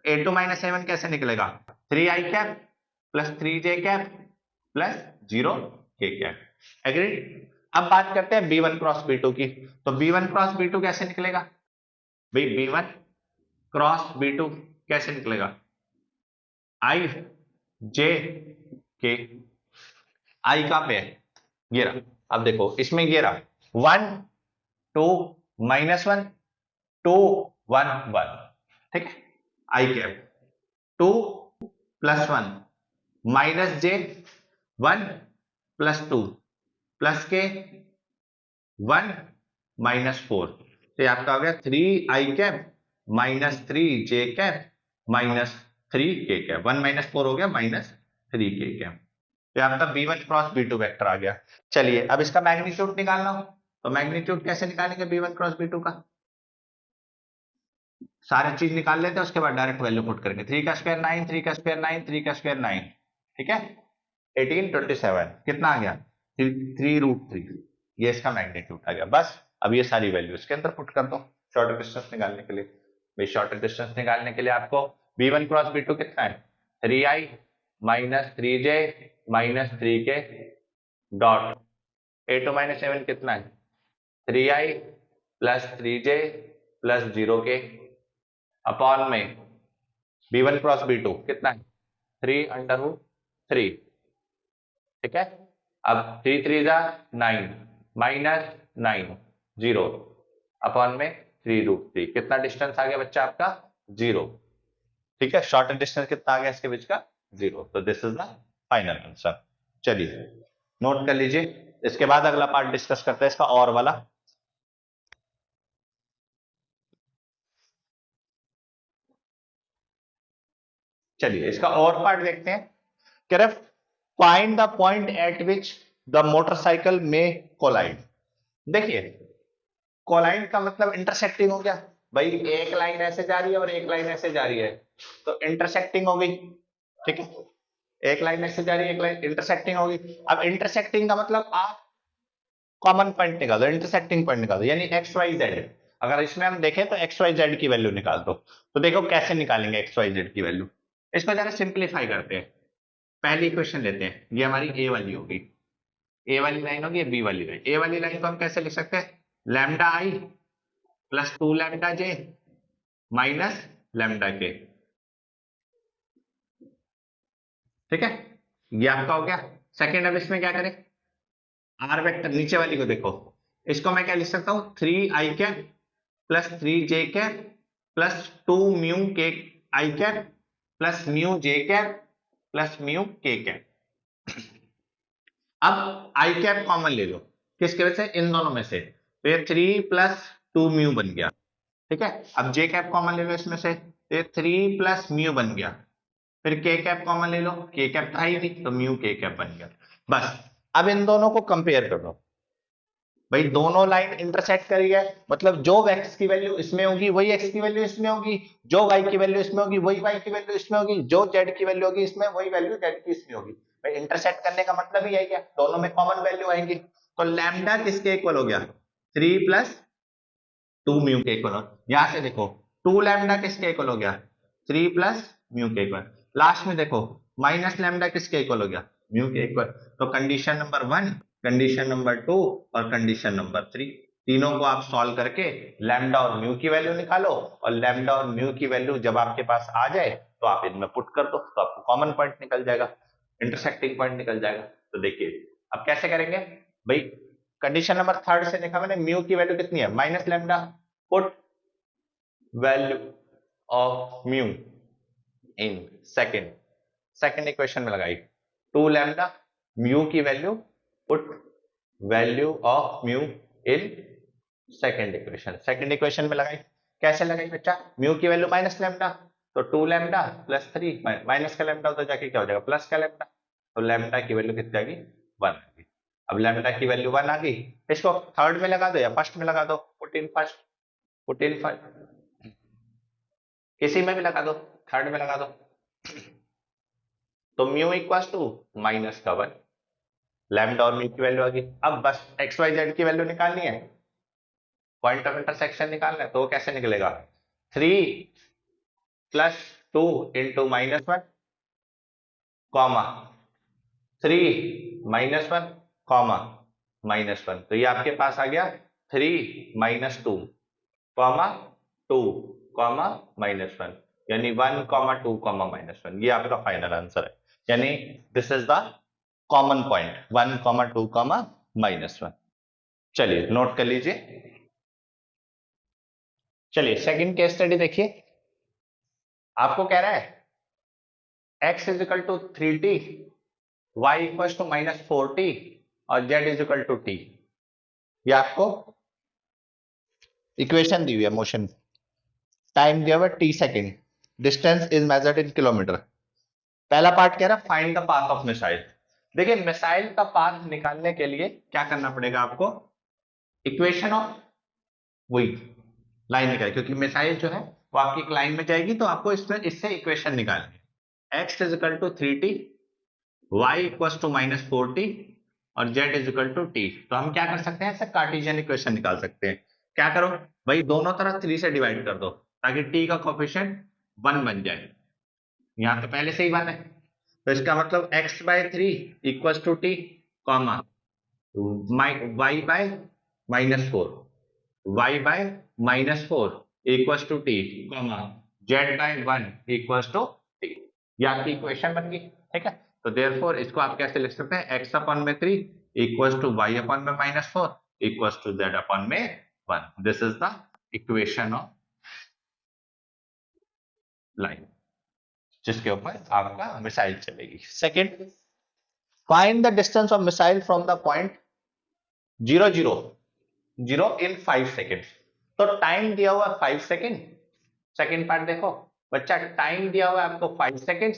A2 माइनस A1 कैसे निकलेगा? 3i cap plus 3j cap plus 0 k cap. Agreed? अब बात करते हैं B1 क्रॉस B2 की। तो B1 क्रॉस B2 कैसे निकलेगा भाई? B1 क्रॉस B2 कैसे निकलेगा? i j k, i का पे है ये रहा। अब देखो इसमें ये रहा 1 2 माइनस 1 2 1 1, ठीक है। i cap 2 plus 1 minus j 1 plus 2 plus के 1 माइनस 4, तो आपका हो गया 3i cap minus 3j cap minus 3k cap. 1 minus 4 हो गया माइनस 3k कैप। तो आपका B1 क्रॉस B2 वेक्टर आ गया। चलिए अब इसका मैग्नीट्यूड निकालना हो तो मैग्नीट्यूड कैसे निकालेंगे B1 क्रॉस B2 का? सारे चीज निकाल लेते हैं, उसके बाद डायरेक्ट वैल्यू पुट करेंगे। 3 का स्क्वायर 9, 3 का स्क्वायर 9, 3 का स्क्वायर 9, ठीक है। 18 27 कितना आ गया? 3√3, ये इसका मैग्नीट्यूड आ गया। बस अब ये सारी वैल्यू इसके अंदर पुट कर दो शॉर्टेड डिस्टेंस निकालने के लिए। भाई शॉर्टेड डिस्टेंस निकालने के लिए आपको B1 क्रॉस B2 कितना है? 3i minus 3j minus 3k dot A2 minus A1 कितना है? 3i plus 3j plus 0k upon में B1 क्रॉस B2 कितना है? 3√3, ठीक है। अब 3 3 9 माइनस 9 0 अपॉन में 3√3, कितना डिस्टेंस आ गया बच्चा आपका? 0, ठीक है। शॉर्टेड डिस्टेंस कितना आ गया इसके बीच का? 0। तो this is the final answer. चलिए नोट कर लीजिए। इसके बाद अगला पार्ट डिस्कस करते हैं इसका और वाला। चलिए इसका और पार्ट देखते हैं। कह रहे find the point eight which the motorcycle में कोलाइड। देखिए कोलाइड का मतलब इंटरसेक्टिंग हो गया भाई, एक लाइन ऐसे जा रही है और एक लाइन ऐसे जा रही है, तो इंटरसेक्टिंग हो गई, ठीक है। एक लाइन ऐसे जा रही है, एक लाइन इंटरसेक्टिंग होगी। अब इंटरसेक्टिंग का मतलब आप कॉमन पॉइंट निकाल दो, इंटरसेक्टिंग पॉइंट निकाल दो, यानी एक्स वाई जेड। अगर इसमें हम देखें तो एक्स वाई जेड की वैल्यू निकाल दो। तो देखो कैसे निकालेंगे एक्स वाई जेड की वैल्यू। इसको जरा सिंप्लीफाई करते हैं। पहली इक्वेशन लेते हैं, ये हमारी ए वाली होगी, ए वाली लाइन होगी, बी वाली लाइन। ए वाली लाइन को हम कैसे लिख सकते हैं? Lambda i plus 2 lambda j minus lambda के, ठीक है। ये आपका हो गया। सेकेंड, अब इसमें क्या करें? आर वेक्टर नीचे वाली को देखो, इसको मैं क्या लिख सकता हूं? 3i cap plus 3j cap plus 2 mu के आई कैप प्लस म्यू जे कैप प्लस म्यू के कैप। अब आई कैप कॉमन ले लो, किसके वजह से? इन दोनों में से, तो ये 3 प्लस 2 म्यू बन गया, ठीक है। अब जे कैप कॉमन ले लो इसमें से, तो ये 3 प्लस म्यू बन गया। फिर के कैप कॉमन ले लो, के कैप था ही नहीं तो म्यू के कैप बन गया। बस अब इन दोनों को कंपेयर कर लो भाई, दोनों लाइन इंटरसेक्ट करी है, मतलब जो x की वैल्यू इसमें होगी वही x की वैल्यू इसमें होगी, जो y की वैल्यू इसमें होगी वही y की वैल्यू इसमें होगी, जो z की वैल्यू होगी इसमें वही वैल्यू z की इसमें होगी। भाई इंटरसेक्ट करने का मतलब ही है क्या? दोनों में कॉमन वैल्यू आएंगी। तो लैम्डा किसके इक्वल हो गया? 3 प्लस 2 म्यू के इक्वल। यहां से देखो 2 लैम्डा किसके इक्वल हो गया? 3 प्लस म्यू के इक्वल। लास्ट में देखो माइनस लैम्डा किसके इक्वल हो गया? म्यू के इक्वल। तो कंडीशन नंबर 1, कंडीशन नंबर 2 और कंडीशन नंबर 3 तीनों को आप सॉल्व करके लैम्डा और म्यू की वैल्यू निकालो, और लैम्डा और म्यू की वैल्यू जब आपके पास आ जाए तो आप इनमें पुट कर दो, तो आपको कॉमन पॉइंट निकल जाएगा, इंटरसेक्टिंग पॉइंट निकल जाएगा। तो देखिए अब कैसे करेंगे भाई, कंडीशन नंबर थर्ड से देखा मैंने, म्यू की वैल्यू कितनी है minus lambda, put value of mu in second equation में लगाई, 2 लैम्डा, म्यू की value, put value of mu in second equation में लगाई। कैसे लगाई बच्चा, म्यू की वैल्यू माइनस लैम्डा, तो 2 लैम्डा प्लस 3, माइनस का लैम्डा तो जाके क्या हो जाएगा प्लस का लैम्डा, तो लैम्डा की वैल्यू कितनी आ गई 1 आ गई। अब लैम्डा की वैल्यू 1 आ गई, इसको थर्ड में लगा दो या फर्स्ट में लगा दो, put in first, put in first, किसी में भी लगा दो, थर्ड में लगा दो, तो म्यू इक्वल्स टू माइनस का 1, लैम्डा और म्यू की वैल्यू आ गई। अब बस एक्स वाई जेड की वैल्यू निकालनी है, पॉइंट ऑफ इंटरसेक्शन निकालना है, तो वो कैसे निकलेगा, 3 plus 2 into minus 1 comma 3 minus 1 comma minus 1, तो ये आपके पास आ गया 3 माइनस 2 कॉमा 2 कॉमा माइनस 1, यानी 1 कॉमा 2 कॉमा माइनस 1, ये आपका फाइनल आंसर है। यानी this is the common point 1 comma 2 comma minus 1। चलिए नोट कर लीजिए। चलिए सेकंड केस स्टडी देखिए, आपको कह रहा है x is equal to 3t, y equal to minus 4t और z is equal to t। ये आपको इक्वेशन दी हुई है, मोशन टाइम दिया हुआ t second, distance is measured in kilometre. पहला पार्ट कह रहा है find the path of missile. देखिए मिसाइल का पाथ निकालने के लिए क्या करना पड़ेगा आपको, इक्वेशन ऑफ वही लाइन निकाल, क्योंकि मिसाइल जो है वो आपकी एक लाइन में जाएगी, तो आपको इससे इक्वेशन निकालनी है। x is equal to 3t, y equal to minus 4t और z is equal to t। तो हम क्या कर सकते हैं, इससे कार्टेशियन इक्वेशन निकाल सकते हैं। क्या करो भाई, दोनों तरफ 3 से डिवाइड कर दो ताकि t का कोफिशिएंट 1 बन जाए, यहाँ तो पहले से ही 1 है, तो इसका मतलब x by 3 equal to t comma y by minus 4, y by minus 4 equal to t comma z by 1 equal to t। ये आपकी इक्वेशन बन गई, ठीक है। तो देयरफॉर इसको आप कैसे लिख सकते हैं, x अपॉन में 3 इक्वल टू y अपॉन में minus 4 equal to z upon में 1। This is the equation of line जिसके ऊपर आपका मिसाइल चलेगी। Second, find the distance of missile from the point 0 0 0 in 5 second. तो टाइम दिया हुआ 5 सेकेंड, सेकेंड पार्ट देखो बच्चा, टाइम दिया हुआ है आपको 5 सेकेंड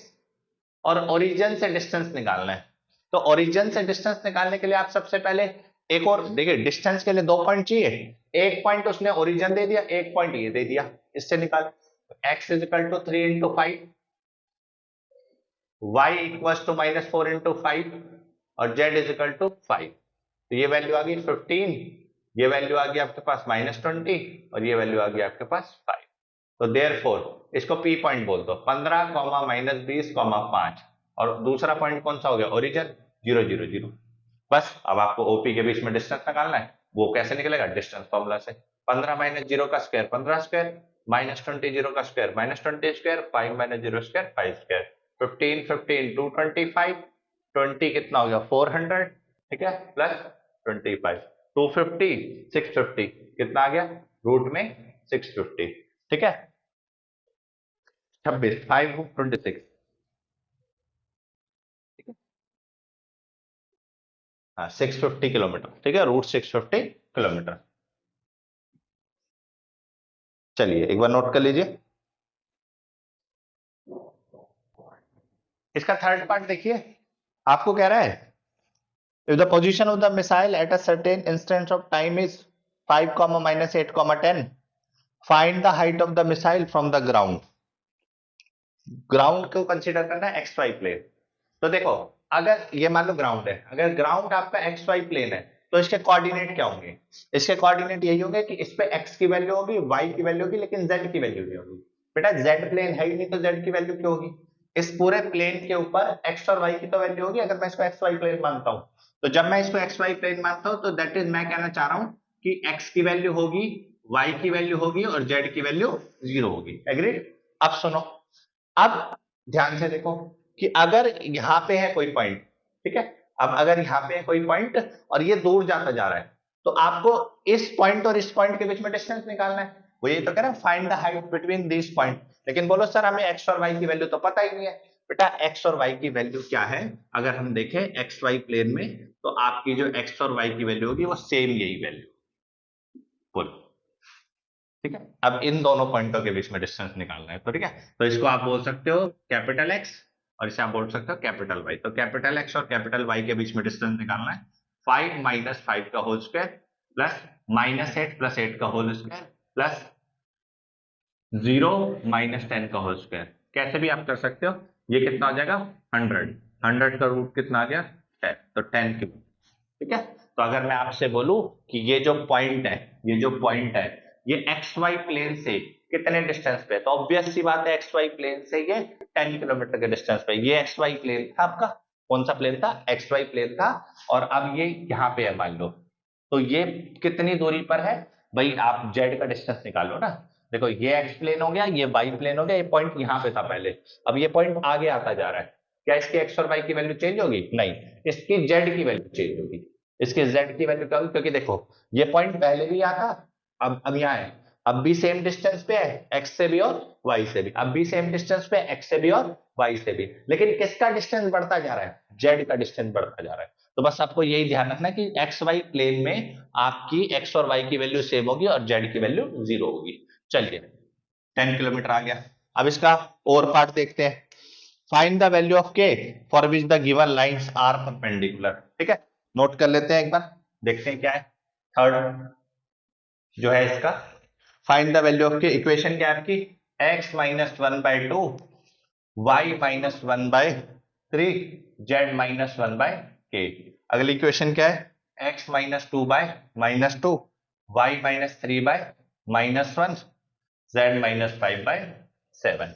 और ओरिजिन से डिस्टेंस निकालना है। तो ओरिजिन से डिस्टेंस निकालने के लिए आप सबसे पहले एक और देखिए, डिस्टेंस के लिए 2 पॉइंट चाहिए, एक पॉइंट उसने ओरिजिन दे दिया, एक पॉइंट ये दे दिया, इससे निकाल। x is equal to 3 into 5, y equal to minus 4 into 5 और z इज इक्वल टू 5। तो ये वैल्यू आ गई 15, ये वैल्यू आ गई आपके पास माइनस 20 और ये वैल्यू आ गई आपके पास 5। तो देयरफॉर इसको p पॉइंट बोल दो, 15 कॉमा माइनस 20 कॉमा 5, और दूसरा पॉइंट कौन सा हो गया, ओरिजिन 0 0 0। बस अब आपको OP के बीच में डिस्टेंस निकालना है, वो कैसे निकलेगा, डिस्टेंस फॉर्मूला से। 15 माइनस 0 का स्क्वायर 15 स्क्वायर, माइनस 20 0 का square minus 20 square, 5 minus 0 square 5 square, 15 15 225, 20 कितना हो गया 400, ठीक है, प्लस 25 250 650 कितना आ गया, रूट में 650, ठीक है, 26 5 26, ठीक है, हाँ 650 किलोमीटर, ठीक है, रूट 650 किलोमीटर। चलिए एक बार नोट कर लीजिए। इसका थर्ड पार्ट देखिए, आपको कह रहा है if the position of the missile at a certain instant of time is 5 minus 8 10, find the height of the missile from the ground। Ground को कंसीडर करना है एक्स वाई प्लेन। तो देखो अगर ये मान लो ग्राउंड है, अगर ग्राउंड आपका एक्स वाई प्लेन है तो इसके कोऑर्डिनेट क्या होंगे, इसके कोऑर्डिनेट यही होंगे कि इस पे एक्स की वैल्यू होगी, वाई की वैल्यू होगी, लेकिन जेड की वैल्यू नहीं होगी। बेटा जेड प्लेन है ही नहीं, तो जेड की वैल्यू क्यों होगी, इस पूरे प्लेन के ऊपर एक्स और वाई की तो वैल्यू होगी। अगर मैं इसको एक्स वाई प्लेन मानता हूं, तो जब मैं इसको एक्स वाई प्लेन मानता हूं तो दैट इज मैं कहना चाह रहा हूं कि x की वैल्यू होगी, y की वैल्यू होगी और z की वैल्यू 0 होगी। एग्रीड? अब सुनो, अब ध्यान से देखो कि अगर यहाँ पे है कोई पॉइंट, ठीक है, अब अगर यहाँ पे है कोई पॉइंट और ये दूर जाता जा रहा है, तो आपको इस पॉइंट और इस पॉइंट के बीच में डिस्टेंस निकालना है। वो ये तो कह रहा है find the height between these point, लेकिन बोलो सर हमें x और y की वैल्यू तो पता ही नहीं है। बेटा x और y की वैल्यू क्या है, अगर हम देखें एक्स वाई प्लेन में, तो आपकी जो x और y की वैल्यू होगी वो सेम यही वैल्यू बोलो, ठीक है। अब इन दोनों पॉइंटों के बीच में डिस्टेंस निकालना है, तो ठीक है, तो इसको आप बोल सकते हो कैपिटल X और इसे आप बोल सकते हो कैपिटल Y। तो कैपिटल X और कैपिटल Y के बीच में डिस्टेंस निकालना है 5 माइनस 5 का whole square plus minus 8 plus 8 का होल स्क्वायर प्लस 0 माइनस 10 का होल स्क्वायर। कैसे भी आप कर सकते हो। ये कितना हो जाएगा 100 का रूट कितना आ गया 10, तो 10 क्यूब, ठीक है। तो अगर मैं आपसे बोलूं कि ये जो पॉइंट है ये एक्स वाई प्लेन से कितने डिस्टेंस पे, तो ऑब्वियस सी बात है एक्स वाई प्लेन से ये 10 किलोमीटर के डिस्टेंस पे। ये एक्स वाई प्लेन था आपका, कौन सा प्लेन था, एक्स वाई प्लेन था, और अब ये यहाँ पे है मान लो, तो ये कितनी दूरी पर है भाई, आप जेड का डिस्टेंस निकालो ना। देखो ये एक्स प्लेन हो गया, ये वाई प्लेन हो गया, ये पॉइंट यहाँ पे था पहले, अब ये पॉइंट आगे आता जा रहा है। क्या इसकी एक्स और वाई की वैल्यू चेंज होगी? नहीं, इसकी जेड की वैल्यू चेंज होगी। इसके z की वैल्यू क्या होगी, क्योंकि देखो ये पॉइंट पहले भी यहाँ था, अब यहाँ है, अब भी सेम डिस्टेंस पे है x से भी और y से भी, अब भी सेम डिस्टेंस पे x से भी और y से भी, लेकिन किसका डिस्टेंस बढ़ता जा रहा है, z का डिस्टेंस बढ़ता जा रहा है। तो बस आपको यही ध्यान रखना है कि x y प्लेन में आपकी x और y की वैल्यू सेम होगी और z की वैल्यू 0 होगी। चलिए 10 किलोमीटर आ गया। अब इसका और पार्ट देखते हैं। Find the value of k for which the given lines are perpendicular. ठीक है, नोट कर लेते हैं एक बार, देखते हैं क्या है। थर्ड जो है इसका फाइंड द वैल्यू ऑफ के, इक्वेशन क्या है आपकी, x minus 1/2 y minus 1/3 z minus 1/k। अगली इक्वेशन क्या है, x minus 2/-2 y minus 3/-1 z minus 5/7।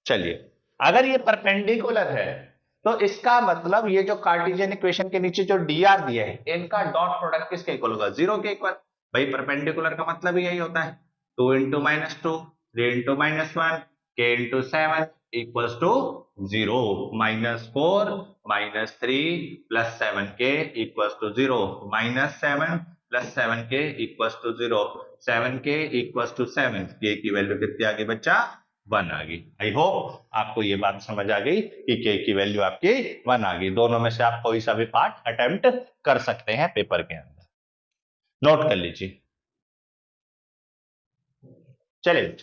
चलिए अगर ये परपेंडिकुलर है तो इसका मतलब ये जो कार्टेशियन इक्वेशन के नीचे जो dr दिया है, इनका डॉट प्रोडक्ट किसके इक्वल होगा, 0 के इक्वल। भाई परपेंडिकुलर का मतलब ही यही होता है, 2 × -2 3 × -1 k × 7 equals to 0, -4 -3 + 7k equals to 0, -7 + 7k equals to 0, 7k equals to 7, k की वैल्यू कितनी आ गई बच्चा, 1 आ गई। आई होप आपको ये बात समझ आ गई कि k की वैल्यू आपकी 1 आ गई। दोनों में से आप कोई सा भी पार्ट अटेम्प्ट कर सकते हैं पेपर के अंदर, नोट कर लीजिए। चलिए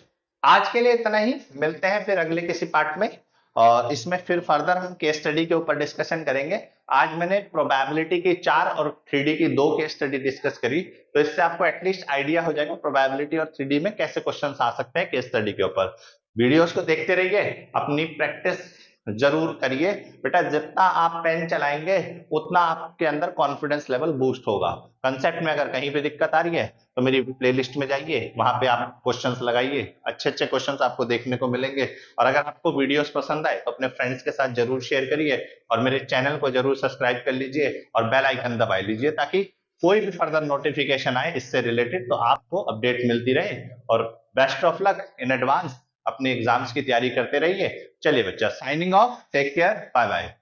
आज के लिए इतना ही, मिलते हैं फिर अगले किसी पार्ट में, और इसमें फिर फर्दर हम केस स्टडी के ऊपर डिस्कशन करेंगे। आज मैंने प्रोबेबिलिटी की 4 और 3D की 2 केस स्टडी डिस्कस करी, तो इससे आपको एटलीस्ट आइडिया हो जाएगा प्रोबेबिलिटी और 3D में कैसे क्वेश्चंस आ सकते हैं केस स्टडी के ऊपर। वीडियोस को देखते रहिए, अपनी प्रैक्टिस जरूर करिए बेटा, जितना आप पेन चलाएंगे उतना आपके अंदर कॉन्फिडेंस लेवल बूस्ट होगा। कंसेप्ट में अगर कहीं पे दिक्कत आ रही है तो मेरी प्लेलिस्ट में जाइए, वहां पे आप क्वेश्चंस लगाइए, अच्छे अच्छे क्वेश्चंस आपको देखने को मिलेंगे। और अगर आपको वीडियोस पसंद आए तो अपने फ्रेंड्स के साथ जरूर शेयर करिए, और मेरे चैनल को जरूर सब्सक्राइब कर लीजिए और बेल आइकन दबा लीजिए, ताकि कोई भी फर्दर नोटिफिकेशन आए इससे रिलेटेड तो आपको अपडेट मिलती रहे। और best of luck in advance, अपने एग्जाम्स की तैयारी करते रहिए। चलिए बच्चा, signing off, take care, bye bye.